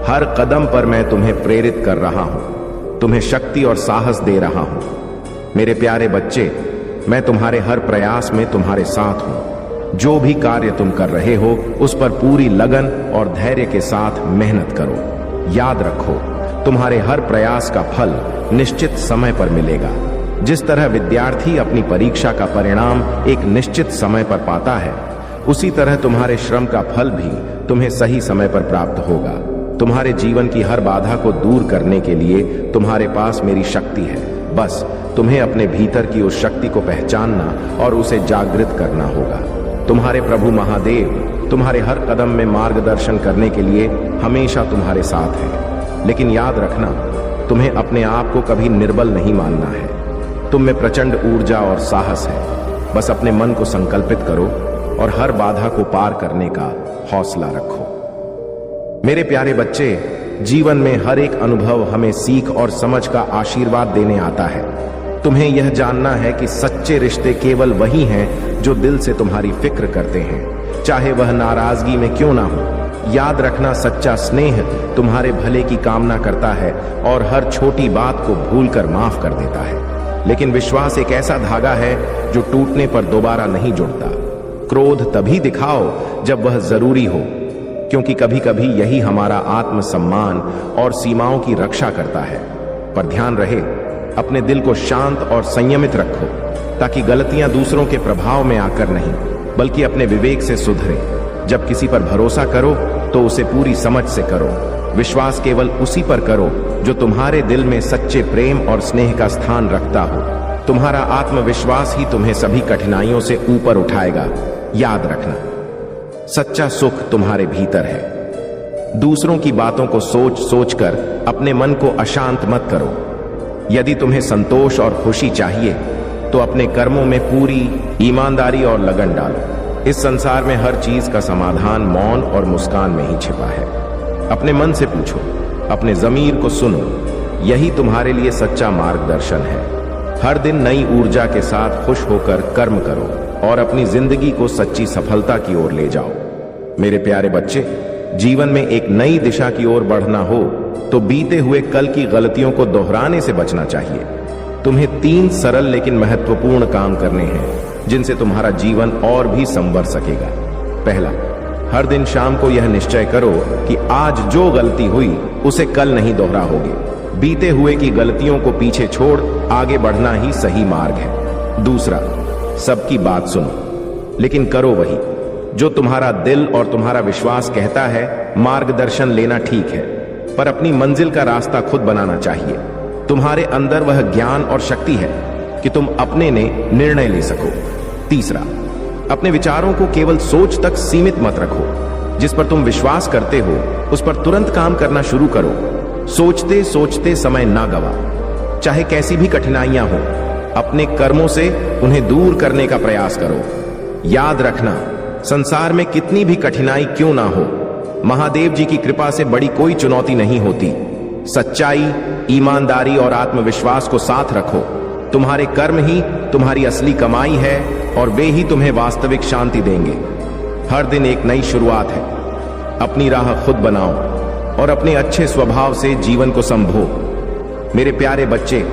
हर कदम पर मैं तुम्हें प्रेरित कर रहा हूं, तुम्हें शक्ति और साहस दे रहा हूं। मेरे प्यारे बच्चे, मैं तुम्हारे हर प्रयास में तुम्हारे साथ हूं। जो भी कार्य तुम कर रहे हो उस पर पूरी लगन और धैर्य के साथ मेहनत करो। याद रखो, तुम्हारे हर प्रयास का फल निश्चित समय पर मिलेगा। जिस तरह विद्यार्थी अपनी परीक्षा का परिणाम एक निश्चित समय पर पाता है, उसी तरह तुम्हारे श्रम का फल भी तुम्हें सही समय पर प्राप्त होगा। तुम्हारे जीवन की हर बाधा को दूर करने के लिए तुम्हारे पास मेरी शक्ति है। बस तुम्हें अपने भीतर की उस शक्ति को पहचानना और उसे जागृत करना होगा। तुम्हारे प्रभु महादेव तुम्हारे हर कदम में मार्गदर्शन करने के लिए हमेशा तुम्हारे साथ हैं। लेकिन याद रखना, तुम्हें अपने आप को कभी निर्बल नहीं मानना है। तुम में प्रचंड ऊर्जा और साहस है। बस अपने मन को संकल्पित करो और हर बाधा को पार करने का हौसला रखो। मेरे प्यारे बच्चे, जीवन में हर एक अनुभव हमें सीख और समझ का आशीर्वाद देने आता है। तुम्हें यह जानना है कि सच्चे रिश्ते केवल वही हैं जो दिल से तुम्हारी फिक्र करते हैं, चाहे वह नाराजगी में क्यों ना हो। याद रखना, सच्चा स्नेह तुम्हारे भले की कामना करता है और हर छोटी बात को भूलकर माफ कर देता है। लेकिन विश्वास एक ऐसा धागा है जो टूटने पर दोबारा नहीं जुड़ता। क्रोध तभी दिखाओ जब वह जरूरी हो, क्योंकि कभी कभी यही हमारा आत्मसम्मान और सीमाओं की रक्षा करता है। पर ध्यान रहे, अपने दिल को शांत और संयमित रखो, ताकि गलतियां दूसरों के प्रभाव में आकर नहीं, बल्कि अपने विवेक से सुधरे। जब किसी पर भरोसा करो तो उसे पूरी समझ से करो। विश्वास केवल उसी पर करो जो तुम्हारे दिल में सच्चे प्रेम और स्नेह का स्थान रखता हो। तुम्हारा आत्मविश्वास ही तुम्हें सभी कठिनाइयों से ऊपर उठाएगा। याद रखना, सच्चा सुख तुम्हारे भीतर है। दूसरों की बातों को सोच सोच कर अपने मन को अशांत मत करो। यदि तुम्हें संतोष और खुशी चाहिए तो अपने कर्मों में पूरी ईमानदारी और लगन डालो। इस संसार में हर चीज का समाधान मौन और मुस्कान में ही छिपा है। अपने मन से पूछो, अपने जमीर को सुनो, यही तुम्हारे लिए सच्चा मार्गदर्शन है। हर दिन नई ऊर्जा के साथ खुश होकर कर्म करो और अपनी जिंदगी को सच्ची सफलता की ओर ले जाओ। मेरे प्यारे बच्चे, जीवन में एक नई दिशा की ओर बढ़ना हो तो बीते हुए कल की गलतियों को दोहराने से बचना चाहिए। तुम्हें 3 सरल लेकिन महत्वपूर्ण काम करने हैं जिनसे तुम्हारा जीवन और भी संवर सकेगा। पहला, हर दिन शाम को यह निश्चय करो कि आज जो गलती हुई उसे कल नहीं दोहराओगे। बीते हुए की गलतियों को पीछे छोड़ आगे बढ़ना ही सही मार्ग है। दूसरा, सबकी बात सुनो लेकिन करो वही जो तुम्हारा दिल और तुम्हारा विश्वास कहता है। मार्गदर्शन लेना ठीक है, पर अपनी मंजिल का रास्ता खुद बनाना चाहिए। तुम्हारे अंदर वह ज्ञान और शक्ति है कि तुम अपने ने निर्णय ले सको। तीसरा, अपने विचारों को केवल सोच तक सीमित मत रखो। जिस पर तुम विश्वास करते हो उस पर तुरंत काम करना शुरू करो। सोचते सोचते समय ना गवा। चाहे कैसी भी कठिनाइयां हो, अपने कर्मों से उन्हें दूर करने का प्रयास करो। याद रखना, संसार में कितनी भी कठिनाई क्यों ना हो, महादेव जी की कृपा से बड़ी कोई चुनौती नहीं होती। सच्चाई, ईमानदारी और आत्मविश्वास को साथ रखो। तुम्हारे कर्म ही तुम्हारी असली कमाई है और वे ही तुम्हें वास्तविक शांति देंगे। हर दिन एक नई शुरुआत है। अपनी राह खुद बनाओ और अपने अच्छे स्वभाव से जीवन को संभो। मेरे प्यारे बच्चे,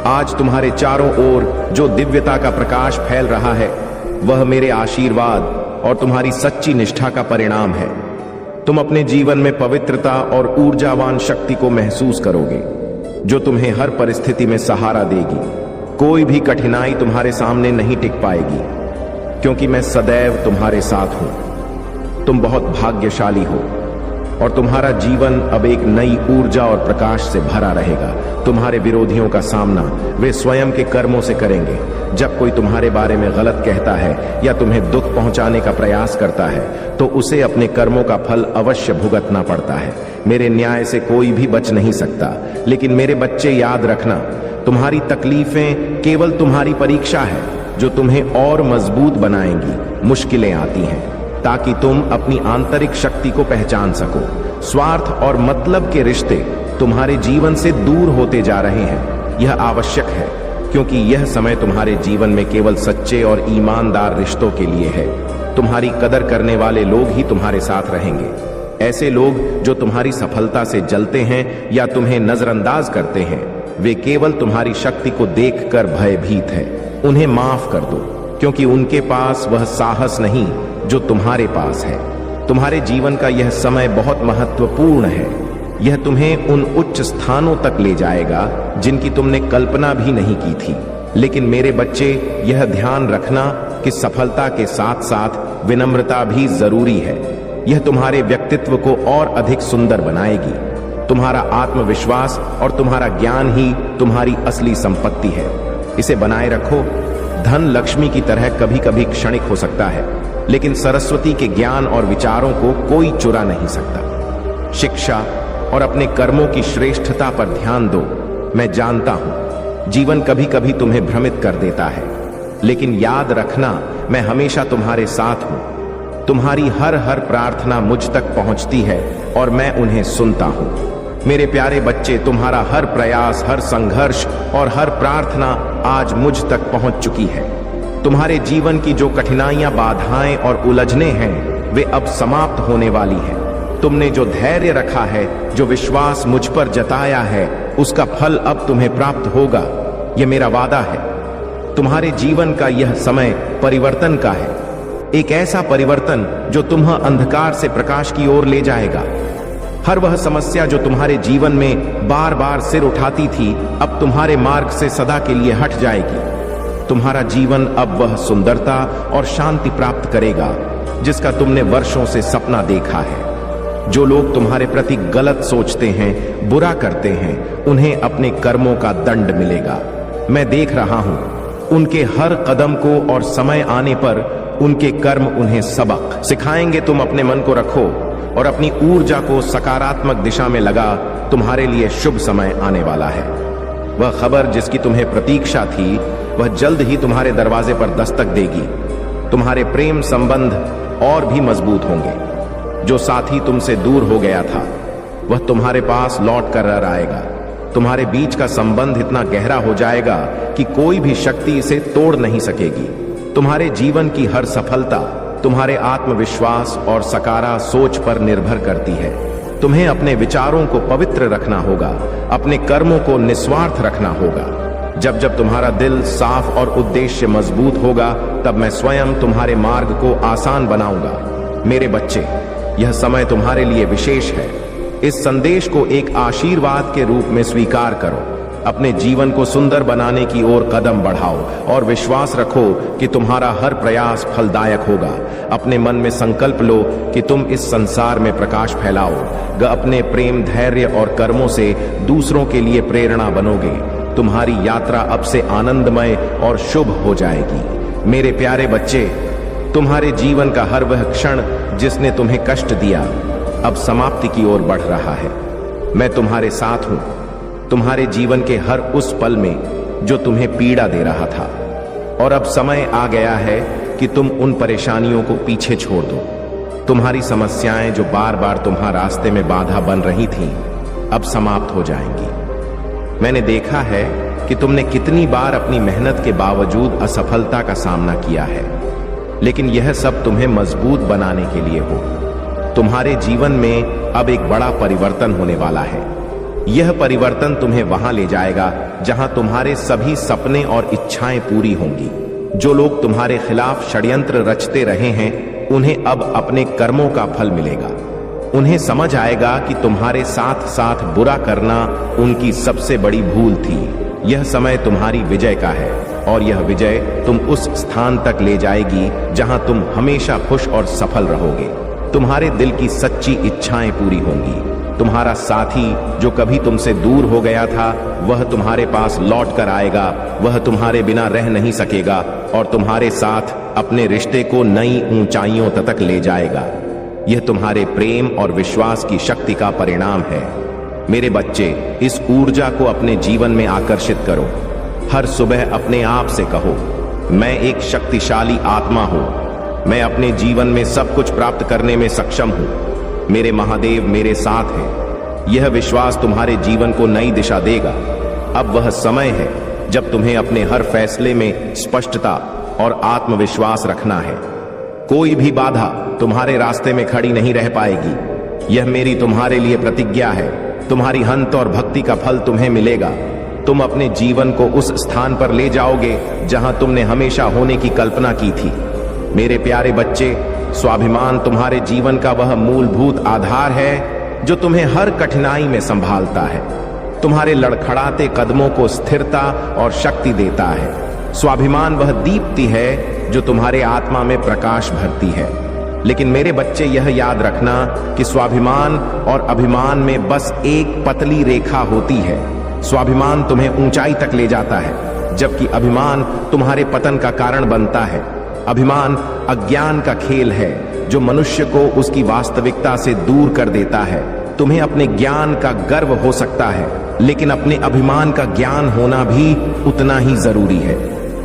आज तुम्हारे चारों ओर जो दिव्यता का प्रकाश फैल रहा है वह मेरे आशीर्वाद और तुम्हारी सच्ची निष्ठा का परिणाम है। तुम अपने जीवन में पवित्रता और ऊर्जावान शक्ति को महसूस करोगे जो तुम्हें हर परिस्थिति में सहारा देगी। कोई भी कठिनाई तुम्हारे सामने नहीं टिक पाएगी क्योंकि मैं सदैव तुम्हारे साथ हूं। तुम बहुत भाग्यशाली हो और तुम्हारा जीवन अब एक नई ऊर्जा और प्रकाश से भरा रहेगा। तुम्हारे विरोधियों का सामना वे स्वयं के कर्मों से करेंगे। जब कोई तुम्हारे बारे में गलत कहता है या तुम्हें दुख पहुंचाने का प्रयास करता है तो उसे अपने कर्मों का फल अवश्य भुगतना पड़ता है। मेरे न्याय से कोई भी बच नहीं सकता। लेकिन मेरे बच्चे, याद रखना, तुम्हारी तकलीफें केवल तुम्हारी परीक्षा है जो तुम्हें और मजबूत बनाएंगी। मुश्किलें आती हैं ताकि तुम अपनी आंतरिक शक्ति को पहचान सको। स्वार्थ और मतलब के रिश्ते तुम्हारे जीवन से दूर होते जा रहे हैं। यह आवश्यक है क्योंकि यह समय तुम्हारे जीवन में केवल सच्चे और ईमानदार रिश्तों के लिए है। तुम्हारी कदर करने वाले लोग ही तुम्हारे साथ रहेंगे। ऐसे लोग जो तुम्हारी सफलता से जलते हैं या तुम्हें नजरअंदाज करते हैं, वे केवल तुम्हारी शक्ति को देखकर भयभीत है। उन्हें माफ कर दो क्योंकि उनके पास वह साहस नहीं जो तुम्हारे पास है। तुम्हारे जीवन का यह समय बहुत महत्वपूर्ण है। यह तुम्हें उन उच्च स्थानों तक ले जाएगा जिनकी तुमने कल्पना भी नहीं की थी। लेकिन मेरे बच्चे, यह ध्यान रखना कि सफलता के साथ साथ विनम्रता भी जरूरी है। यह तुम्हारे व्यक्तित्व को और अधिक सुंदर बनाएगी। तुम्हारा आत्मविश्वास और तुम्हारा ज्ञान ही तुम्हारी असली संपत्ति है। इसे बनाए रखो। धन लक्ष्मी की तरह कभी कभी क्षणिक हो सकता है, लेकिन सरस्वती के ज्ञान और विचारों को कोई चुरा नहीं सकता। शिक्षा और अपने कर्मों की श्रेष्ठता पर ध्यान दो। मैं जानता हूं जीवन कभी कभी तुम्हें भ्रमित कर देता है, लेकिन याद रखना, मैं हमेशा तुम्हारे साथ हूं। तुम्हारी हर हर प्रार्थना मुझ तक पहुंचती है और मैं उन्हें सुनता हूं। मेरे प्यारे बच्चे, तुम्हारा हर प्रयास, हर संघर्ष और हर प्रार्थना आज मुझ तक पहुंच चुकी है। तुम्हारे जीवन की जो कठिनाइयां, बाधाएं और उलझने हैं, वे अब समाप्त होने वाली हैं। तुमने जो धैर्य रखा है, जो विश्वास मुझ पर जताया है, उसका फल अब तुम्हें प्राप्त होगा। यह मेरा वादा है। तुम्हारे जीवन का यह समय परिवर्तन का है। एक ऐसा परिवर्तन जो तुम्हें अंधकार से प्रकाश की ओर ले जाएगा। हर वह समस्या जो तुम्हारे जीवन में बार बार सिर उठाती थी, अब तुम्हारे मार्ग से सदा के लिए हट जाएगी। तुम्हारा जीवन अब वह सुंदरता और शांति प्राप्त करेगा जिसका तुमने वर्षों से सपना देखा है। जो लोग तुम्हारे प्रति गलत सोचते हैं, बुरा करते हैं, उन्हें अपने कर्मों का दंड मिलेगा। मैं देख रहा हूं उनके हर कदम को और समय आने पर उनके कर्म उन्हें सबक सिखाएंगे। तुम अपने मन को रखो और अपनी ऊर्जा को सकारात्मक दिशा में लगा। तुम्हारे लिए शुभ समय आने वाला है। वह खबर जिसकी तुम्हें प्रतीक्षा थी वह जल्द ही तुम्हारे दरवाजे पर दस्तक देगी। तुम्हारे प्रेम संबंध और भी मजबूत होंगे। जो साथी तुमसे दूर हो गया था वह तुम्हारे पास लौट कर आएगा। तुम्हारे बीच का संबंध इतना गहरा हो जाएगा कि कोई भी शक्ति इसे तोड़ नहीं सकेगी। तुम्हारे जीवन की हर सफलता तुम्हारे आत्मविश्वास और सकारा सोच पर निर्भर करती है। तुम्हें अपने विचारों को पवित्र रखना होगा, अपने कर्मों को निस्वार्थ रखना होगा। जब जब तुम्हारा दिल साफ और उद्देश्य मजबूत होगा तब मैं स्वयं तुम्हारे मार्ग को आसान बनाऊंगा। मेरे बच्चे, यह समय तुम्हारे लिए विशेष है। इस संदेश को एक आशीर्वाद के रूप में स्वीकार करो। अपने जीवन को सुंदर बनाने की ओर कदम बढ़ाओ और विश्वास रखो कि तुम्हारा हर प्रयास फलदायक होगा। अपने मन में संकल्प लो कि तुम इस संसार में प्रकाश फैलाओ। अपने प्रेम, धैर्य और कर्मों से दूसरों के लिए प्रेरणा बनोगे। तुम्हारी यात्रा अब से आनंदमय और शुभ हो जाएगी। मेरे प्यारे बच्चे, तुम्हारे जीवन का हर वह क्षण जिसने तुम्हें कष्ट दिया अब समाप्ति की ओर बढ़ रहा है। मैं तुम्हारे साथ हूं, तुम्हारे जीवन के हर उस पल में जो तुम्हें पीड़ा दे रहा था। और अब समय आ गया है कि तुम उन परेशानियों को पीछे छोड़ दो। तुम्हारी समस्याएं जो बार बार तुम्हारे रास्ते में बाधा बन रही थीं, अब समाप्त हो जाएंगी। मैंने देखा है कि तुमने कितनी बार अपनी मेहनत के बावजूद असफलता का सामना किया है, लेकिन यह सब तुम्हें मजबूत बनाने के लिए हो। तुम्हारे जीवन में अब एक बड़ा परिवर्तन होने वाला है। यह परिवर्तन तुम्हें वहां ले जाएगा जहां तुम्हारे सभी सपने और इच्छाएं पूरी होंगी। जो लोग तुम्हारे खिलाफ षड्यंत्र रचते रहे हैं उन्हें अब अपने कर्मों का फल मिलेगा। उन्हें समझ आएगा कि तुम्हारे साथ साथ बुरा करना उनकी सबसे बड़ी भूल थी। यह समय तुम्हारी विजय का है और यह विजय तुम उस स्थान तक ले जाएगी जहां तुम हमेशा खुश और सफल रहोगे। तुम्हारे दिल की सच्ची इच्छाएं पूरी होंगी। तुम्हारा साथी जो कभी तुमसे दूर हो गया था वह तुम्हारे पास लौट कर आएगा। वह तुम्हारे बिना रह नहीं सकेगा और तुम्हारे साथ अपने रिश्ते को नई ऊंचाइयों तक ले जाएगा। यह तुम्हारे प्रेम और विश्वास की शक्ति का परिणाम है। मेरे बच्चे, इस ऊर्जा को अपने जीवन में आकर्षित करो। हर सुबह अपने आप से कहो, मैं एक शक्तिशाली आत्मा हूं। मैं अपने जीवन में सब कुछ प्राप्त करने में सक्षम हूं। मेरे महादेव मेरे साथ हैं। यह विश्वास तुम्हारे जीवन को नई दिशा देगा। अब वह समय है जब तुम्हें अपने हर फैसले में स्पष्टता और आत्मविश्वास रखना है। कोई भी बाधा तुम्हारे रास्ते में खड़ी नहीं रह पाएगी। यह मेरी तुम्हारे लिए प्रतिज्ञा है। तुम्हारी हंत और भक्ति का फल तुम्हें मिलेगा। तुम अपने जीवन को उस स्थान पर ले जाओगे जहां तुमने हमेशा होने की कल्पना की थी। मेरे प्यारे बच्चे, स्वाभिमान तुम्हारे जीवन का वह मूलभूत आधार है जो तुम्हें हर कठिनाई में संभालता है। तुम्हारे लड़खड़ाते कदमों को स्थिरता और शक्ति देता है। स्वाभिमान वह दीप्ति है जो तुम्हारे आत्मा में प्रकाश भरती है। लेकिन मेरे बच्चे, यह याद रखना कि स्वाभिमान और अभिमान में बस एक पतली रेखा होती है। स्वाभिमान तुम्हें ऊंचाई तक ले जाता है जबकि अभिमान तुम्हारे पतन का कारण बनता है। अभिमान अज्ञान का खेल है जो मनुष्य को उसकी वास्तविकता से दूर कर देता है। तुम्हें अपने ज्ञान का गर्व हो सकता है, लेकिन अपने अभिमान का ज्ञान होना भी उतना ही जरूरी है,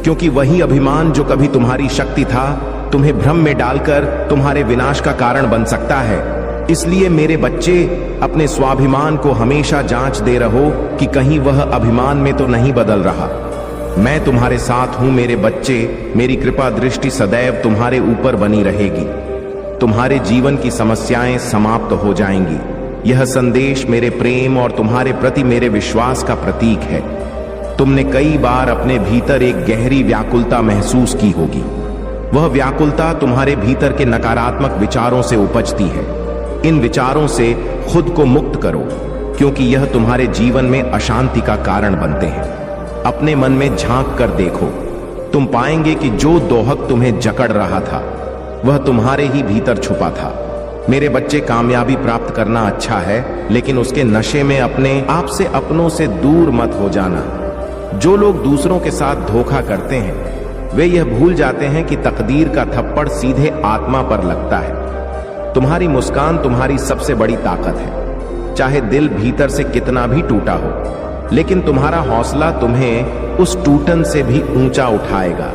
क्योंकि वही अभिमान जो कभी तुम्हारी शक्ति था तुम्हें भ्रम में डालकर तुम्हारे विनाश का कारण बन सकता है। इसलिए मेरे बच्चे, अपने स्वाभिमान को हमेशा जांच दे रहो कि कहीं वह अभिमान में तो नहीं बदल रहा। मैं तुम्हारे साथ हूं मेरे बच्चे। मेरी कृपा दृष्टि सदैव तुम्हारे ऊपर बनी रहेगी। तुम्हारे जीवन की समस्याएं समाप्त हो जाएंगी। यह संदेश मेरे प्रेम और तुम्हारे प्रति मेरे विश्वास का प्रतीक है। तुमने कई बार अपने भीतर एक गहरी व्याकुलता महसूस की होगी। वह व्याकुलता तुम्हारे भीतर के नकारात्मक विचारों से उपजती है। इन विचारों से खुद को मुक्त करो, क्योंकि यह तुम्हारे जीवन में अशांति का कारण बनते हैं। अपने मन में झांक कर देखो, तुम पाएंगे कि जो दोहक तुम्हें जकड़ रहा था वह तुम्हारे ही भीतर छुपा था। मेरे बच्चे, कामयाबी प्राप्त करना अच्छा है, लेकिन उसके नशे में अपने आप से अपनों से दूर मत हो जाना। जो लोग दूसरों के साथ धोखा करते हैं वे यह भूल जाते हैं कि तकदीर का थप्पड़ सीधे आत्मा पर लगता है। तुम्हारी मुस्कान तुम्हारी सबसे बड़ी ताकत है। चाहे दिल भीतर से कितना भी टूटा हो, लेकिन तुम्हारा हौसला तुम्हें उस टूटन से भी ऊंचा उठाएगा।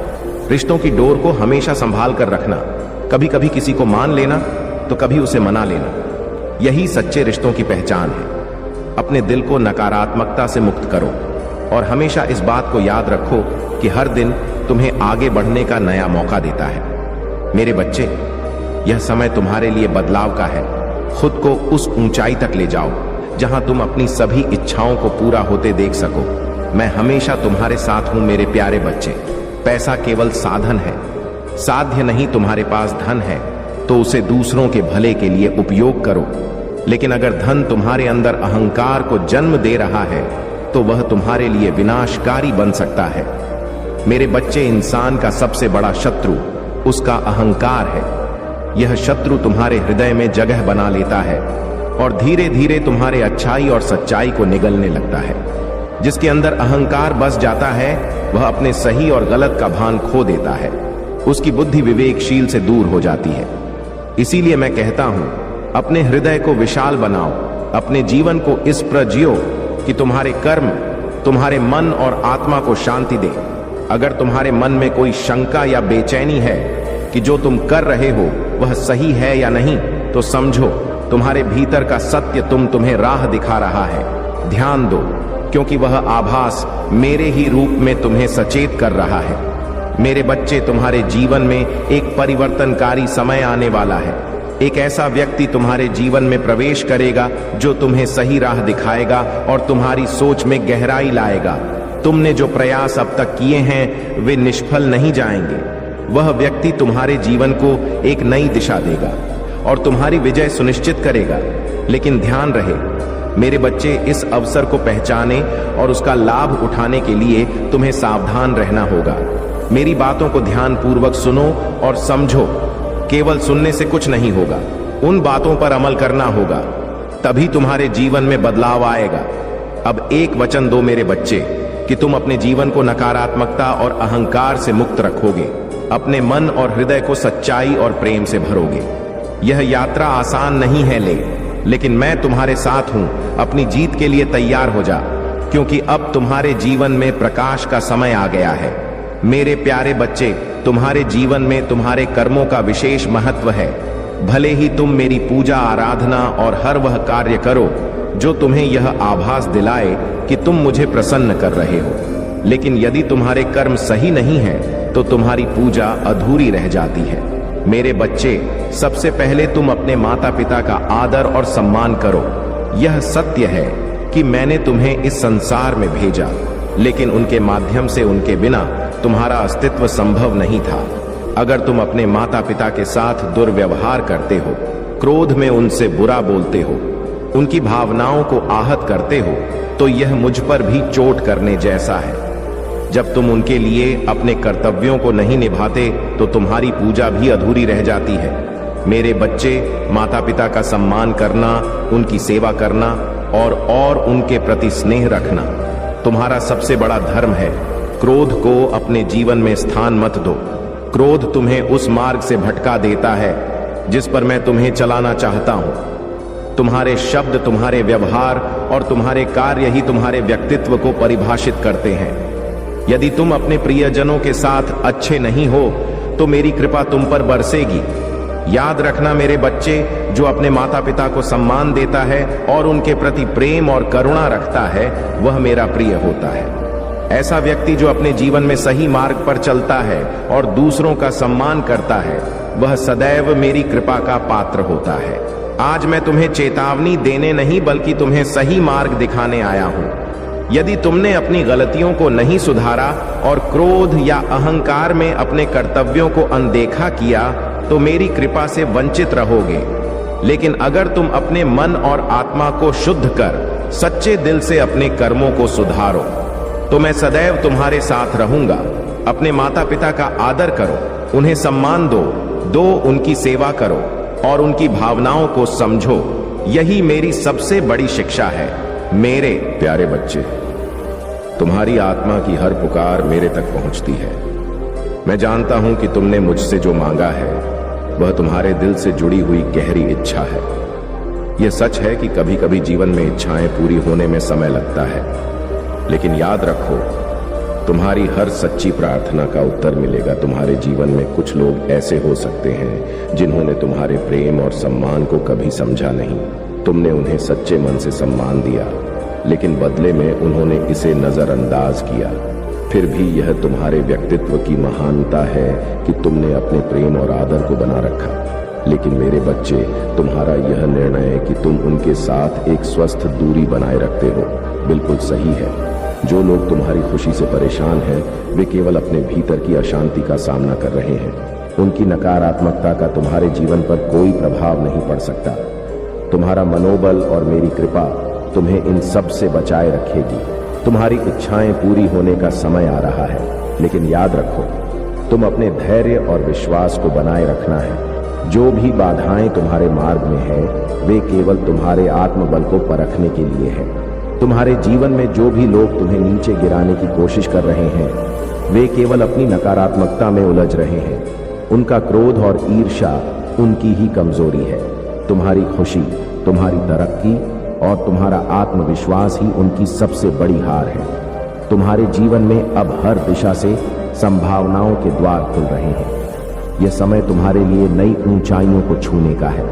रिश्तों की डोर को हमेशा संभाल कर रखना। कभी कभी किसी को मान लेना तो कभी उसे मना लेना। यही सच्चे रिश्तों की पहचान है। अपने दिल को नकारात्मकता से मुक्त करो और हमेशा इस बात को याद रखो कि हर दिन तुम्हें आगे बढ़ने का नया मौका देता है। मेरे बच्चे, यह समय तुम्हारे लिए बदलाव का है। खुद को उस ऊंचाई तक ले जाओ जहां तुम अपनी सभी इच्छाओं को पूरा होते देख सको। मैं हमेशा तुम्हारे साथ हूं मेरे प्यारे बच्चे। पैसा केवल साधन है। साध्य नहीं तुम्हारे पास धन है तो उसे दूसरों के भले के लिए उपयोग करो। लेकिन अगर धन तुम्हारे अंदर अहंकार को जन्म दे रहा है तो वह तुम्हारे लिए विनाशकारी बन सकता है। मेरे बच्चे, इंसान का सबसे बड़ा शत्रु उसका अहंकार है। यह शत्रु तुम्हारे हृदय में जगह बना लेता है और धीरे धीरे तुम्हारे अच्छाई और सच्चाई को निगलने लगता है। जिसके अंदर अहंकार बस जाता है वह अपने सही और गलत का भान खो देता है। उसकी बुद्धि विवेकशील से दूर हो जाती है। इसीलिए मैं कहता हूं, अपने हृदय को विशाल बनाओ। अपने जीवन को इस पर जियो कि तुम्हारे कर्म तुम्हारे मन और आत्मा को शांति दे। अगर तुम्हारे मन में कोई शंका या बेचैनी है कि जो तुम कर रहे हो वह सही है या नहीं, तो समझो तुम्हारे भीतर का सत्य तुम्हें राह दिखा रहा है। ध्यान दो, क्योंकि वह आभास मेरे ही रूप में तुम्हें सचेत कर रहा है। मेरे बच्चे, तुम्हारे जीवन में एक परिवर्तनकारी समय आने वाला है। एक ऐसा व्यक्ति तुम्हारे जीवन में प्रवेश करेगा जो तुम्हें सही राह दिखाएगा और तुम्हारी सोच में गहराई लाएगा। तुमने जो प्रयास अब तक किए हैं वे निष्फल नहीं जाएंगे। वह व्यक्ति तुम्हारे जीवन को एक नई दिशा देगा और तुम्हारी विजय सुनिश्चित करेगा। लेकिन ध्यान रहे मेरे बच्चे, इस अवसर को पहचाने और उसका लाभ उठाने के लिए तुम्हें सावधान रहना होगा। मेरी बातों को ध्यान पूर्वक सुनो और समझो। केवल सुनने से कुछ नहीं होगा, उन बातों पर अमल करना होगा, तभी तुम्हारे जीवन में बदलाव आएगा। अब एक वचन दो मेरे बच्चे कि तुम अपने जीवन को नकारात्मकता और अहंकार से मुक्त रखोगे। अपने मन और हृदय को सच्चाई और प्रेम से भरोगे। यह यात्रा आसान नहीं है लेकिन मैं तुम्हारे साथ हूं। अपनी जीत के लिए तैयार हो जा, क्योंकि अब तुम्हारे जीवन में प्रकाश का समय आ गया है। मेरे प्यारे बच्चे, तुम्हारे जीवन में तुम्हारे कर्मों का विशेष महत्व है। भले ही तुम मेरी पूजा, आराधना और हर वह कार्य करो जो तुम्हें यह आभास दिलाए कि तुम मुझे प्रसन्न कर रहे हो, लेकिन यदि तुम्हारे कर्म सही नहीं है तो तुम्हारी पूजा अधूरी रह जाती है। मेरे बच्चे, सबसे पहले तुम अपने माता पिता का आदर और सम्मान करो। यह सत्य है कि मैंने तुम्हें इस संसार में भेजा, लेकिन उनके माध्यम से, उनके बिना तुम्हारा अस्तित्व संभव नहीं था। अगर तुम अपने माता पिता के साथ दुर्व्यवहार करते हो, क्रोध में उनसे बुरा बोलते हो, उनकी भावनाओं को आहत करते हो, तो यह मुझ पर भी चोट करने जैसा है। जब तुम उनके लिए अपने कर्तव्यों को नहीं निभाते तो तुम्हारी पूजा भी अधूरी रह जाती है। मेरे बच्चे, माता पिता का सम्मान करना, उनकी सेवा करना और उनके प्रति स्नेह रखना तुम्हारा सबसे बड़ा धर्म है। क्रोध को अपने जीवन में स्थान मत दो। क्रोध तुम्हें उस मार्ग से भटका देता है जिस पर मैं तुम्हें चलाना चाहता हूं। तुम्हारे शब्द, तुम्हारे व्यवहार और तुम्हारे कार्य ही तुम्हारे व्यक्तित्व को परिभाषित करते हैं। यदि तुम अपने प्रियजनों के साथ अच्छे नहीं हो तो मेरी कृपा तुम पर बरसेगी। याद रखना मेरे बच्चे, जो अपने माता पिता को सम्मान देता है और उनके प्रति प्रेम और करुणा रखता है वह मेरा प्रिय होता है। ऐसा व्यक्ति जो अपने जीवन में सही मार्ग पर चलता है और दूसरों का सम्मान करता है वह सदैव मेरी कृपा का पात्र होता है। आज मैं तुम्हें चेतावनी देने नहीं बल्कि तुम्हें सही मार्ग दिखाने आया हूं। यदि तुमने अपनी गलतियों को नहीं सुधारा और क्रोध या अहंकार में अपने कर्तव्यों को अनदेखा किया तो मेरी कृपा से वंचित रहोगे। लेकिन अगर तुम अपने मन और आत्मा को शुद्ध कर सच्चे दिल से अपने कर्मों को सुधारो तो मैं सदैव तुम्हारे साथ रहूंगा। अपने माता पिता का आदर करो, उन्हें सम्मान दो, उनकी सेवा करो और उनकी भावनाओं को समझो। यही मेरी सबसे बड़ी शिक्षा है। मेरे प्यारे बच्चे, तुम्हारी आत्मा की हर पुकार मेरे तक पहुंचती है। मैं जानता हूं कि तुमने मुझसे जो मांगा है वह तुम्हारे दिल से जुड़ी हुई गहरी इच्छा है। यह सच है कि कभी कभी जीवन में इच्छाएं पूरी होने में समय लगता है, लेकिन याद रखो, तुम्हारी हर सच्ची प्रार्थना का उत्तर मिलेगा। तुम्हारे जीवन में कुछ लोग ऐसे हो सकते हैं जिन्होंने तुम्हारे प्रेम और सम्मान को कभी समझा नहीं। तुमने उन्हें सच्चे मन से सम्मान दिया, लेकिन बदले में उन्होंने इसे नजरअंदाज किया। फिर भी यह तुम्हारे व्यक्तित्व की महानता है कि तुमने अपने प्रेम और आदर को बना रखा। लेकिन मेरे बच्चे, तुम्हारा यह निर्णय कि तुम उनके साथ एक स्वस्थ दूरी बनाए रखते हो बिल्कुल सही है। जो लोग तुम्हारी खुशी से परेशान हैं, वे केवल अपने भीतर की अशांति का सामना कर रहे हैं। उनकी नकारात्मकता का तुम्हारे जीवन पर कोई प्रभाव नहीं पड़ सकता। तुम्हारा मनोबल और मेरी कृपा तुम्हें इन सब से बचाए रखेगी। तुम्हारी इच्छाएं पूरी होने का समय आ रहा है, लेकिन याद रखो, तुम अपने धैर्य और विश्वास को बनाए रखना है। जो भी बाधाएं तुम्हारे मार्ग में है, वे केवल तुम्हारे आत्मबल को परखने के लिए है। तुम्हारे जीवन में जो भी लोग तुम्हें नीचे गिराने की कोशिश कर रहे हैं, वे केवल अपनी नकारात्मकता में उलझ रहे हैं। उनका क्रोध और ईर्ष्या उनकी ही कमजोरी है। तुम्हारी खुशी, तुम्हारी तरक्की और तुम्हारा आत्मविश्वास ही उनकी सबसे बड़ी हार है। तुम्हारे जीवन में अब हर दिशा से संभावनाओं के द्वार खुल रहे हैं। यह समय तुम्हारे लिए नई ऊंचाइयों को छूने का है।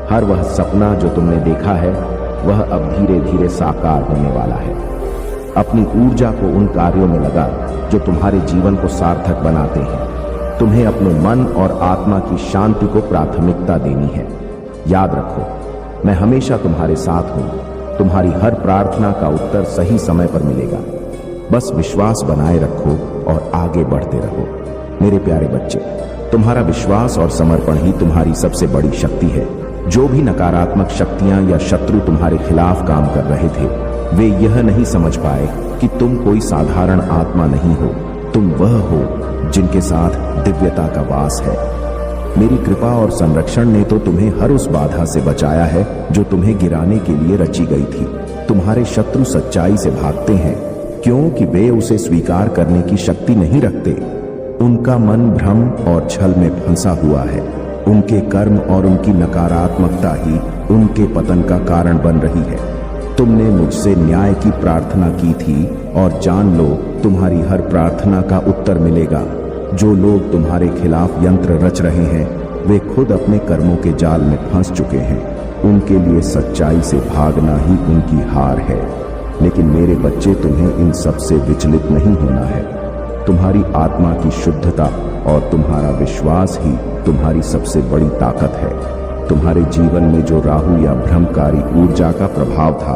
हर वह सपना जो तुमने देखा है, वह अब धीरे धीरे साकार होने वाला है। अपनी ऊर्जा को उन कार्यों में लगा जो तुम्हारे जीवन को सार्थक बनाते हैं। तुम्हें अपने मन और आत्मा की शांति को प्राथमिकता देनी है। याद रखो, मैं हमेशा तुम्हारे साथ हूं। तुम्हारी हर प्रार्थना का उत्तर सही समय पर मिलेगा। बस विश्वास बनाए रखो और आगे बढ़ते रहो। मेरे प्यारे बच्चे, तुम्हारा विश्वास और समर्पण ही तुम्हारी सबसे बड़ी शक्ति है। जो भी नकारात्मक शक्तियां या शत्रु तुम्हारे खिलाफ काम कर रहे थे, वे यह नहीं समझ पाए कि तुम कोई साधारण आत्मा नहीं हो। तुम वह हो जिनके साथ दिव्यता का वास है। मेरी कृपा और संरक्षण ने तो तुम्हें हर उस बाधा से बचाया है जो तुम्हें गिराने के लिए रची गई थी। तुम्हारे शत्रु सच्चाई से भागते हैं क्योंकि वे उसे स्वीकार करने की शक्ति नहीं रखते। उनका मन भ्रम और छल में फंसा हुआ है। उनके कर्म और उनकी नकारात्मकता ही उनके पतन का कारण बन रही है। तुमने मुझसे न्याय की प्रार्थना की थी और जान लो, तुम्हारी हर प्रार्थना का उत्तर मिलेगा। जो लोग तुम्हारे खिलाफ यंत्र रच रहे हैं, वे खुद अपने कर्मों के जाल में फंस चुके हैं। उनके लिए सच्चाई से भागना ही उनकी हार है। लेकिन मेरे बच्चे, तुम्हें इन सब से विचलित नहीं होना है। तुम्हारी आत्मा की शुद्धता और तुम्हारा विश्वास ही तुम्हारी सबसे बड़ी ताकत है। तुम्हारे जीवन में जो राहु या भ्रमकारी ऊर्जा का प्रभाव था,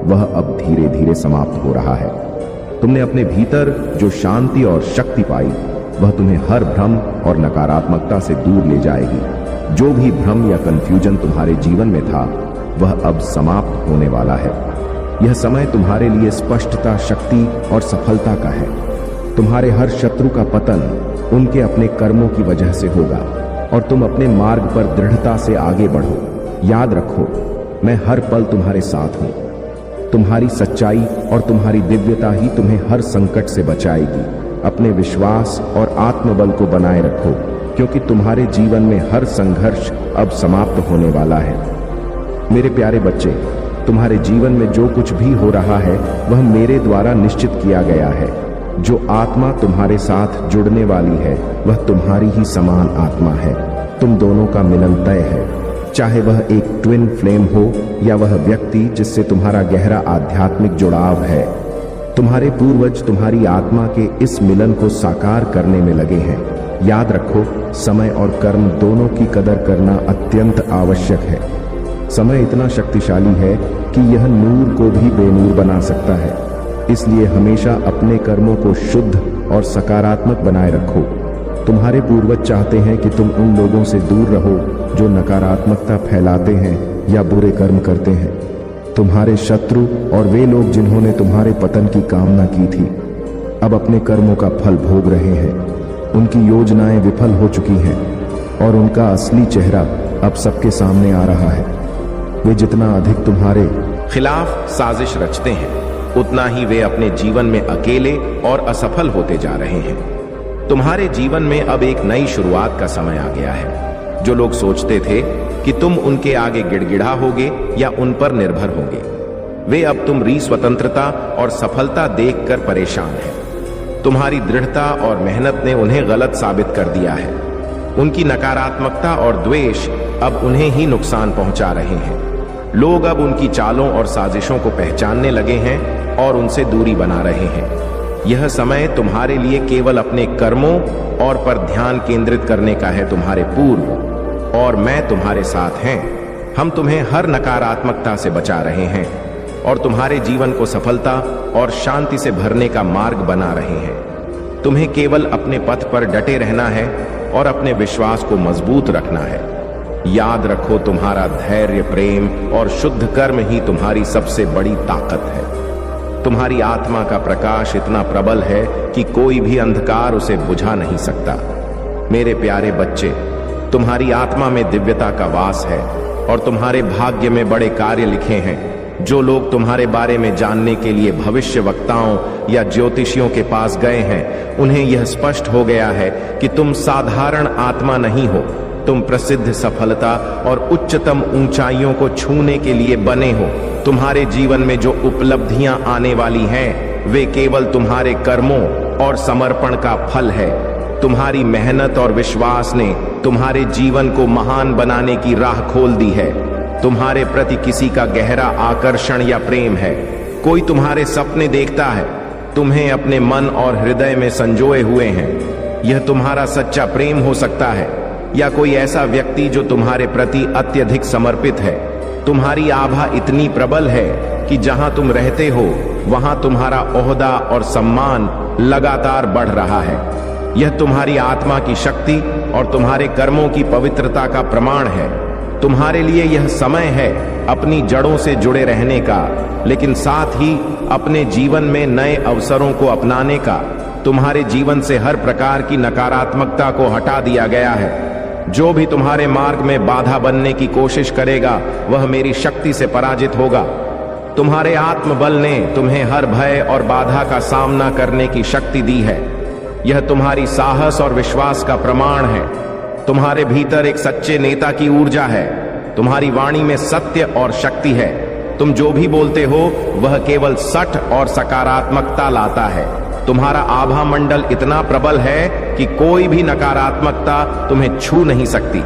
वह अब धीरे धीरे समाप्त हो रहा है। तुमने अपने भीतर जो शांति और शक्ति पाई, वह तुम्हें हर भ्रम और नकारात्मकता से दूर ले जाएगी। जो भी भ्रम या कंफ्यूजन तुम्हारे जीवन में था, वह अब समाप्त होने वाला है। यह समय तुम्हारे लिए स्पष्टता, शक्ति और सफलता का है। तुम्हारे हर शत्रु का पतन उनके अपने कर्मों की वजह से होगा और तुम अपने मार्ग पर दृढ़ता से आगे बढ़ो। याद रखो, मैं हर पल तुम्हारे साथ हूं। तुम्हारी सच्चाई और तुम्हारी दिव्यता ही तुम्हें हर संकट से बचाएगी। अपने विश्वास और आत्मबल को बनाए रखो, क्योंकि तुम्हारे जीवन में हर संघर्ष अब समाप्त होने वाला है। मेरे प्यारे बच्चे, तुम्हारे जीवन में जो कुछ भी हो रहा है, वह मेरे द्वारा निश्चित किया गया है। जो आत्मा तुम्हारे साथ जुड़ने वाली है, वह तुम्हारी ही समान आत्मा है। तुम दोनों का मिलन तय है, चाहे वह एक ट्विन फ्लेम हो या वह व्यक्ति जिससे तुम्हारा गहरा आध्यात्मिक जुड़ाव है। तुम्हारे पूर्वज तुम्हारी आत्मा के इस मिलन को साकार करने में लगे हैं। याद रखो, समय और कर्म दोनों की कदर करना अत्यंत आवश्यक है। समय इतना शक्तिशाली है कि यह नूर को भी बेनूर बना सकता है। इसलिए हमेशा अपने कर्मों को शुद्ध और सकारात्मक बनाए रखो। तुम्हारे पूर्वज चाहते हैं कि तुम उन लोगों से दूर रहो जो नकारात्मकता फैलाते हैं या बुरे कर्म करते हैं। तुम्हारे शत्रु और वे लोग जिन्होंने तुम्हारे पतन की कामना की थी, अब अपने कर्मों का फल भोग रहे हैं। उनकी योजनाएं विफल हो चुकी हैं और उनका असली चेहरा अब सबके सामने आ रहा है। वे जितना अधिक तुम्हारे खिलाफ साजिश रचते हैं, उतना ही वे अपने जीवन में अकेले और असफल होते जा रहे हैं। तुम्हारे जीवन में अब एक नई शुरुआत का समय आ गया है। जो लोग सोचते थे कि तुम उनके आगे गिड़गिड़ा होगे या उन पर निर्भर होगे, वे अब तुम्हारी स्वतंत्रता और सफलता देखकर परेशान हैं। तुम्हारी दृढ़ता और मेहनत ने उन्हें गलत साबित कर दिया है। उनकी नकारात्मकता और द्वेष अब उन्हें ही नुकसान पहुंचा रहे हैं। लोग अब उनकी चालों और साजिशों को पहचानने लगे हैं और उनसे दूरी बना रहे हैं। यह समय तुम्हारे लिए केवल अपने कर्मों और पर ध्यान केंद्रित करने का है। तुम्हारे पूर्व और मैं तुम्हारे साथ हैं। हम तुम्हें हर नकारात्मकता से बचा रहे हैं और तुम्हारे जीवन को सफलता और शांति से भरने का मार्ग बना रहे हैं। तुम्हें केवल अपने पथ पर डटे रहना है और अपने विश्वास को मजबूत रखना है। याद रखो, तुम्हारा धैर्य, प्रेम और शुद्ध कर्म ही तुम्हारी सबसे बड़ी ताकत है। तुम्हारी आत्मा का प्रकाश इतना प्रबल है कि कोई भी अंधकार उसे बुझा नहीं सकता। मेरे प्यारे बच्चे, तुम्हारी आत्मा में दिव्यता का वास है और तुम्हारे भाग्य में बड़े कार्य लिखे हैं। जो लोग तुम्हारे बारे में जानने के लिए भविष्य वक्ताओं या ज्योतिषियों के पास गए हैं, उन्हें यह स्पष्ट हो गया है कि तुम साधारण आत्मा नहीं हो। तुम प्रसिद्ध सफलता और उच्चतम ऊंचाइयों को छूने के लिए बने हो। तुम्हारे जीवन में जो उपलब्धियां आने वाली हैं, वे केवल तुम्हारे कर्मों और समर्पण का फल है। तुम्हारी मेहनत और विश्वास ने तुम्हारे जीवन को महान बनाने की राह खोल दी है। तुम्हारे प्रति किसी का गहरा आकर्षण या प्रेम है। कोई तुम्हारे सपने देखता है, तुम्हें अपने मन और हृदय में संजोए हुए हैं। यह तुम्हारा सच्चा प्रेम हो सकता है या कोई ऐसा व्यक्ति जो तुम्हारे प्रति अत्यधिक समर्पित है। तुम्हारी आभा इतनी प्रबल है कि जहां तुम रहते हो वहां तुम्हारा ओहदा और सम्मान लगातार बढ़ रहा है। यह तुम्हारी आत्मा की शक्ति और तुम्हारे कर्मों की पवित्रता का प्रमाण है। तुम्हारे लिए यह समय है अपनी जड़ों से जुड़े रहने का, लेकिन साथ ही अपने जीवन में नए अवसरों को अपनाने का। तुम्हारे जीवन से हर प्रकार की नकारात्मकता को हटा दिया गया है। जो भी तुम्हारे मार्ग में बाधा बनने की कोशिश करेगा, वह मेरी शक्ति से पराजित होगा। तुम्हारे आत्मबल ने तुम्हें हर भय और बाधा का सामना करने की शक्ति दी है। यह तुम्हारी साहस और विश्वास का प्रमाण है। तुम्हारे भीतर एक सच्चे नेता की ऊर्जा है। तुम्हारी वाणी में सत्य और शक्ति है। तुम जो भी बोलते हो वह केवल सठ और सकारात्मकता लाता है। तुम्हारा आभा मंडल इतना प्रबल है कि कोई भी नकारात्मकता तुम्हें छू नहीं सकती।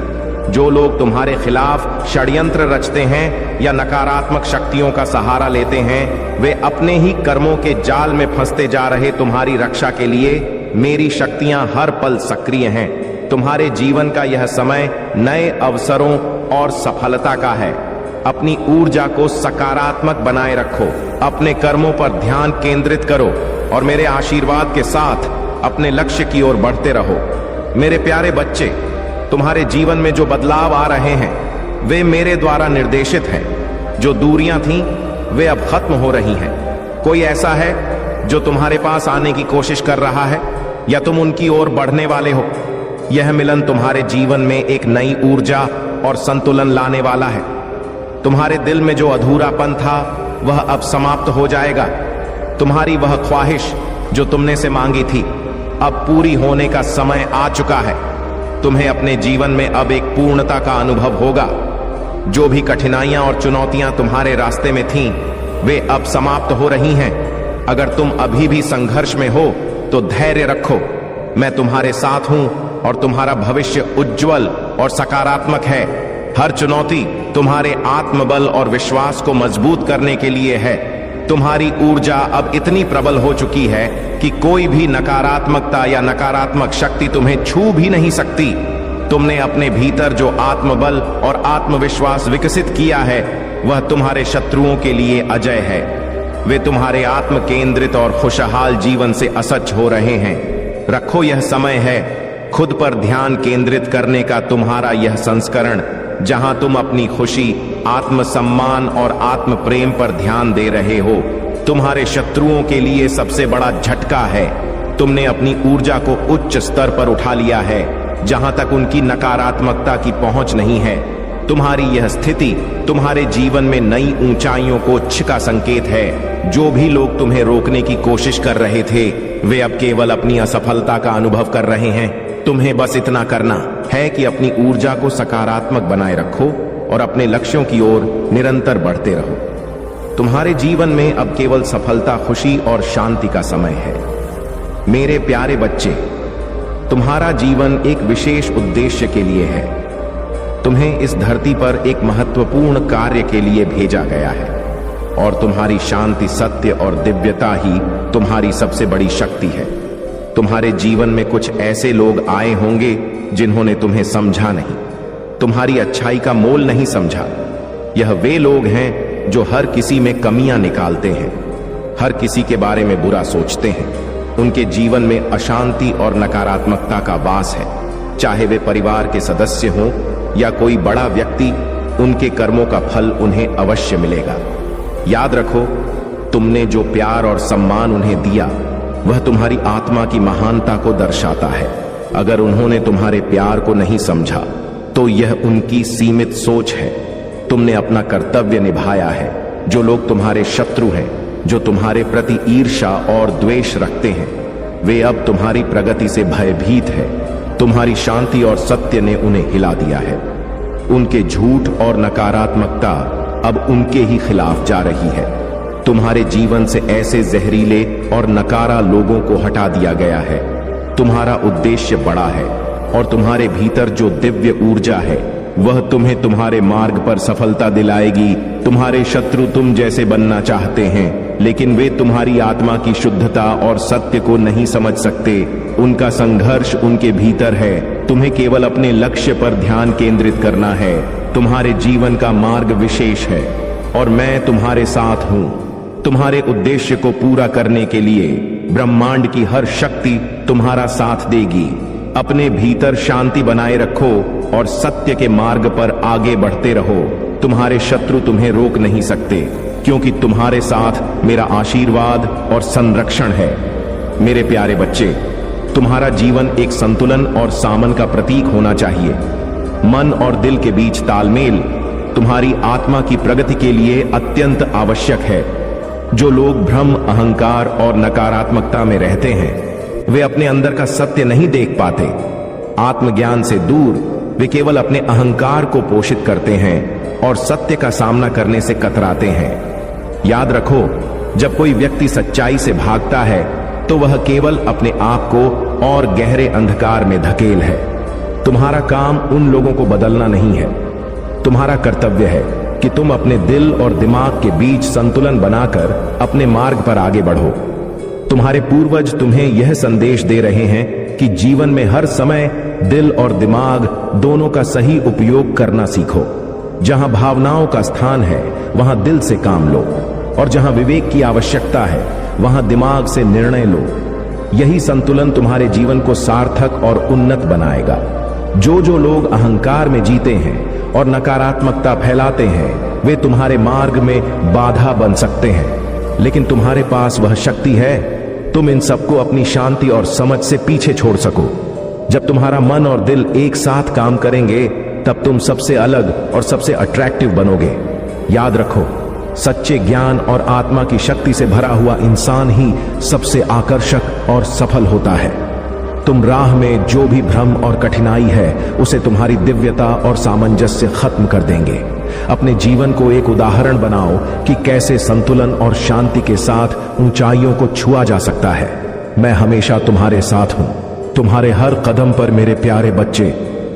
जो लोग तुम्हारे खिलाफ षड्यंत्र रचते हैं या नकारात्मक शक्तियों का सहारा लेते हैं, वे अपने ही कर्मों के जाल में फंसते जा रहे। तुम्हारी रक्षा के लिए मेरी शक्तियां हर पल सक्रिय हैं। तुम्हारे जीवन का यह समय नए अवसरों और सफलता का है। अपनी ऊर्जा को सकारात्मक बनाए रखो, अपने कर्मों पर ध्यान केंद्रित करो और मेरे आशीर्वाद के साथ अपने लक्ष्य की ओर बढ़ते रहो। मेरे प्यारे बच्चे, तुम्हारे जीवन में जो बदलाव आ रहे हैं, वे मेरे द्वारा निर्देशित हैं। जो दूरियां थीं, वे अब खत्म हो रही हैं। कोई ऐसा है जो तुम्हारे पास आने की कोशिश कर रहा है या तुम उनकी ओर बढ़ने वाले हो? यह मिलन तुम्हारे जीवन में एक नई ऊर्जा और संतुलन लाने वाला है। तुम्हारे दिल में जो अधूरापन था, वह अब समाप्त हो जाएगा। तुम्हारी वह ख्वाहिश जो तुमने से मांगी थी, अब पूरी होने का समय आ चुका है। तुम्हें अपने जीवन में अब एक पूर्णता का अनुभव होगा। जो भी कठिनाइयां और चुनौतियां तुम्हारे रास्ते में थीं, वे अब समाप्त हो रही हैं। अगर तुम अभी भी संघर्ष में हो तो धैर्य रखो। मैं तुम्हारे साथ हूं और तुम्हारा भविष्य उज्जवल और सकारात्मक है। हर चुनौती तुम्हारे आत्मबल और विश्वास को मजबूत करने के लिए है। तुम्हारी ऊर्जा अब इतनी प्रबल हो चुकी है कि कोई भी नकारात्मकता या नकारात्मक शक्ति तुम्हें छू भी नहीं सकती। तुमने अपने भीतर जो आत्मबल और आत्मविश्वास विकसित किया है, वह तुम्हारे शत्रुओं के लिए अजय है। वे तुम्हारे आत्म केंद्रित और खुशहाल जीवन से असच हो रहे हैं। रखो, यह समय है खुद पर ध्यान केंद्रित करने का। तुम्हारा यह संस्करण, जहां तुम अपनी खुशी, आत्मसम्मान और आत्म प्रेम पर ध्यान दे रहे हो, तुम्हारे शत्रुओं के लिए सबसे बड़ा झटका है। तुमने अपनी ऊर्जा को उच्च स्तर पर उठा लिया है, जहां तक उनकी नकारात्मकता की पहुंच नहीं है। तुम्हारी यह स्थिति तुम्हारे जीवन में नई ऊंचाइयों को का संकेत है। जो भी लोग तुम्हें रोकने की कोशिश कर रहे थे, वे अब केवल अपनी असफलता का अनुभव कर रहे हैं। तुम्हें बस इतना करना है कि अपनी ऊर्जा को सकारात्मक बनाए रखो और अपने लक्ष्यों की ओर निरंतर बढ़ते रहो। तुम्हारे जीवन में अब केवल सफलता, खुशी और शांति का समय है। मेरे प्यारे बच्चे, तुम्हारा जीवन एक विशेष उद्देश्य के लिए है। तुम्हें इस धरती पर एक महत्वपूर्ण कार्य के लिए भेजा गया है और तुम्हारी शांति, सत्य और दिव्यता ही तुम्हारी सबसे बड़ी शक्ति है। तुम्हारे जीवन में कुछ ऐसे लोग आए होंगे जिन्होंने तुम्हें समझा नहीं, तुम्हारी अच्छाई का मोल नहीं समझा। यह वे लोग हैं जो हर किसी में कमियां निकालते हैं, हर किसी के बारे में बुरा सोचते हैं। उनके जीवन में अशांति और नकारात्मकता का वास है। चाहे वे परिवार के सदस्य हों या कोई बड़ा व्यक्ति, उनके कर्मों का फल उन्हें अवश्य मिलेगा। याद रखो, तुमने जो प्यार और सम्मान उन्हें दिया वह तुम्हारी आत्मा की महानता को दर्शाता है। अगर उन्होंने तुम्हारे प्यार को नहीं समझा तो यह उनकी सीमित सोच है। तुमने अपना कर्तव्य निभाया है। जो लोग तुम्हारे शत्रु हैं, जो तुम्हारे प्रति ईर्ष्या और द्वेष रखते हैं, वे अब तुम्हारी प्रगति से भयभीत है। तुम्हारी शांति और सत्य ने उन्हें हिला दिया है। उनके झूठ और नकारात्मकता अब उनके ही खिलाफ जा रही है। तुम्हारे जीवन से ऐसे जहरीले और नकारा लोगों को हटा दिया गया है। तुम्हारा उद्देश्य बड़ा है और तुम्हारे भीतर जो दिव्य ऊर्जा है वह तुम्हें तुम्हारे मार्ग पर सफलता दिलाएगी। तुम्हारे शत्रु तुम जैसे बनना चाहते हैं, लेकिन वे तुम्हारी आत्मा की शुद्धता और सत्य को नहीं समझ सकते। उनका संघर्ष उनके भीतर है। तुम्हें केवल अपने लक्ष्य पर ध्यान केंद्रित करना है। तुम्हारे जीवन का मार्ग विशेष है और मैं तुम्हारे साथ हूं। तुम्हारे उद्देश्य को पूरा करने के लिए ब्रह्मांड की हर शक्ति तुम्हारा साथ देगी। अपने भीतर शांति बनाए रखो और सत्य के मार्ग पर आगे बढ़ते रहो। तुम्हारे शत्रु तुम्हें रोक नहीं सकते, क्योंकि तुम्हारे साथ मेरा आशीर्वाद और संरक्षण है। मेरे प्यारे बच्चे, तुम्हारा जीवन एक संतुलन और सामन का प्रतीक होना चाहिए। मन और दिल के बीच तालमेल तुम्हारी आत्मा की प्रगति के लिए अत्यंत आवश्यक है। जो लोग भ्रम, अहंकार और नकारात्मकता में रहते हैं, वे अपने अंदर का सत्य नहीं देख पाते। आत्मज्ञान से दूर वे केवल अपने अहंकार को पोषित करते हैं और सत्य का सामना करने से कतराते हैं। याद रखो, जब कोई व्यक्ति सच्चाई से भागता है तो वह केवल अपने आप को और गहरे अंधकार में धकेल है। तुम्हारा काम उन लोगों को बदलना नहीं है। तुम्हारा कर्तव्य है कि तुम अपने दिल और दिमाग के बीच संतुलन बनाकर अपने मार्ग पर आगे बढ़ो। तुम्हारे पूर्वज तुम्हें यह संदेश दे रहे हैं कि जीवन में हर समय दिल और दिमाग दोनों का सही उपयोग करना सीखो। जहां भावनाओं का स्थान है वहां दिल से काम लो, और जहां विवेक की आवश्यकता है वहां दिमाग से निर्णय लो। यही संतुलन तुम्हारे जीवन को सार्थक और उन्नत बनाएगा। जो लोग अहंकार में जीते हैं और नकारात्मकता फैलाते हैं, वे तुम्हारे मार्ग में बाधा बन सकते हैं, लेकिन तुम्हारे पास वह शक्ति है, तुम इन सबको अपनी शांति और समझ से पीछे छोड़ सको। जब तुम्हारा मन और दिल एक साथ काम करेंगे, तब तुम सबसे अलग और सबसे अट्रैक्टिव बनोगे। याद रखो, सच्चे ज्ञान और आत्मा की शक्ति से भरा हुआ इंसान ही सबसे आकर्षक और सफल होता है। तुम राह में जो भी भ्रम और कठिनाई है, उसे तुम्हारी दिव्यता और सामंजस्य खत्म कर देंगे। अपने जीवन को एक उदाहरण बनाओ कि कैसे संतुलन और शांति के साथ ऊंचाइयों को छुआ जा सकता है। मैं हमेशा तुम्हारे साथ हूं। तुम्हारे हर कदम पर मेरे प्यारे बच्चे,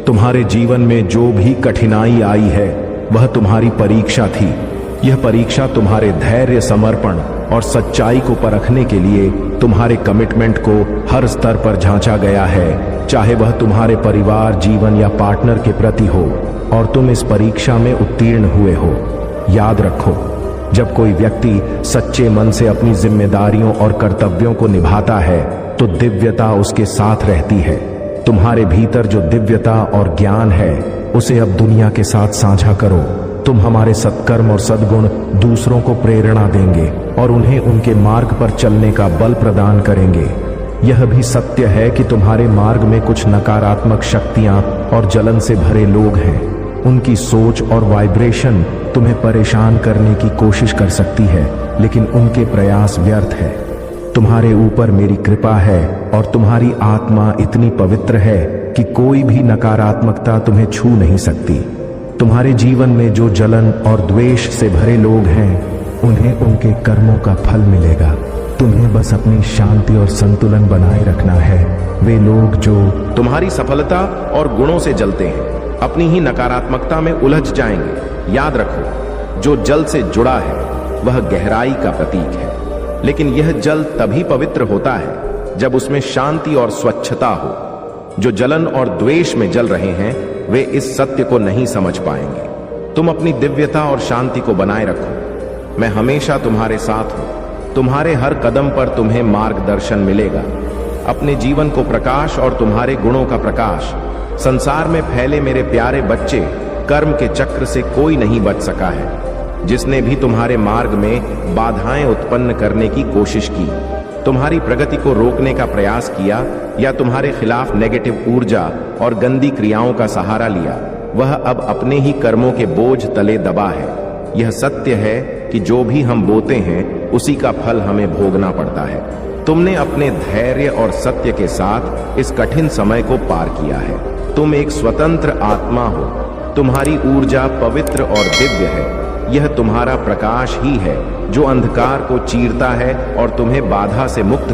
तुम्हारे जीवन में जो भी कठिनाई आई है वह तुम्हारी परीक्षा थी। यह परीक्षा तुम्हारे धैर्य, समर्पण और सच्चाई को परखने के लिए तुम्हारे कमिटमेंट को हर स्तर पर जांचा गया है, चाहे वह तुम्हारे परिवार, जीवन या पार्टनर के प्रति हो, और तुम इस परीक्षा में उत्तीर्ण हुए हो। याद रखो, जब कोई व्यक्ति सच्चे मन से अपनी जिम्मेदारियों और कर्तव्यों को निभाता है तो दिव्यता उसके साथ रहती है। तुम्हारे भीतर जो दिव्यता और ज्ञान है उसे अब दुनिया के साथ साझा करो। तुम हमारे सत्कर्म और सद्गुण दूसरों को प्रेरणा देंगे और उन्हें उनके मार्ग पर चलने का बल प्रदान करेंगे। यह भी सत्य है कि तुम्हारे मार्ग में कुछ नकारात्मक शक्तियां और जलन से भरे लोग हैं। उनकी सोच और वाइब्रेशन तुम्हें परेशान करने की कोशिश कर सकती है, लेकिन उनके प्रयास व्यर्थ है। तुम्हारे ऊपर मेरी कृपा है और तुम्हारी आत्मा इतनी पवित्र है कि कोई भी नकारात्मकता तुम्हें छू नहीं सकती। तुम्हारे जीवन में जो जलन और द्वेष से भरे लोग हैं, उन्हें उनके कर्मों का फल मिलेगा। तुम्हें बस अपनी शांति और संतुलन बनाए रखना है। वे लोग जो तुम्हारी सफलता और गुणों से जलते हैं अपनी ही नकारात्मकता में उलझ जाएंगे। याद रखो, जो जल से जुड़ा है वह गहराई का प्रतीक है, लेकिन यह जल तभी पवित्र होता है जब उसमें शांति और स्वच्छता हो। जो जलन और द्वेष में जल रहे हैं वे इस सत्य को नहीं समझ पाएंगे। तुम अपनी दिव्यता और शांति को बनाए रखो। मैं हमेशा तुम्हारे साथ हूं। तुम्हारे हर कदम पर तुम्हें मार्गदर्शन मिलेगा। अपने जीवन को प्रकाश और तुम्हारे गुणों का प्रकाश संसार में फैले। मेरे प्यारे बच्चे, कर्म के चक्र से कोई नहीं बच सका है। जिसने भी तुम्हारे मार्ग में बाधाएं उत्पन्न करने की कोशिश की, तुम्हारी प्रगति को रोकने का प्रयास किया या तुम्हारे खिलाफ नेगेटिव ऊर्जा और गंदी क्रियाओं का सहारा लिया, वह अब अपने ही कर्मों के बोझ तले दबा है। यह सत्य है कि जो भी हम बोते हैं उसी का फल हमें भोगना पड़ता है। तुमने अपने धैर्य और सत्य के साथ इस कठिन समय को पार किया है। तुम एक स्वतंत्र आत्मा हो। तुम्हारी ऊर्जा पवित्र और दिव्य है। यह तुम्हारा प्रकाश ही है जो अंधकार को चीरता है और तुम्हें बाधा से मुक्त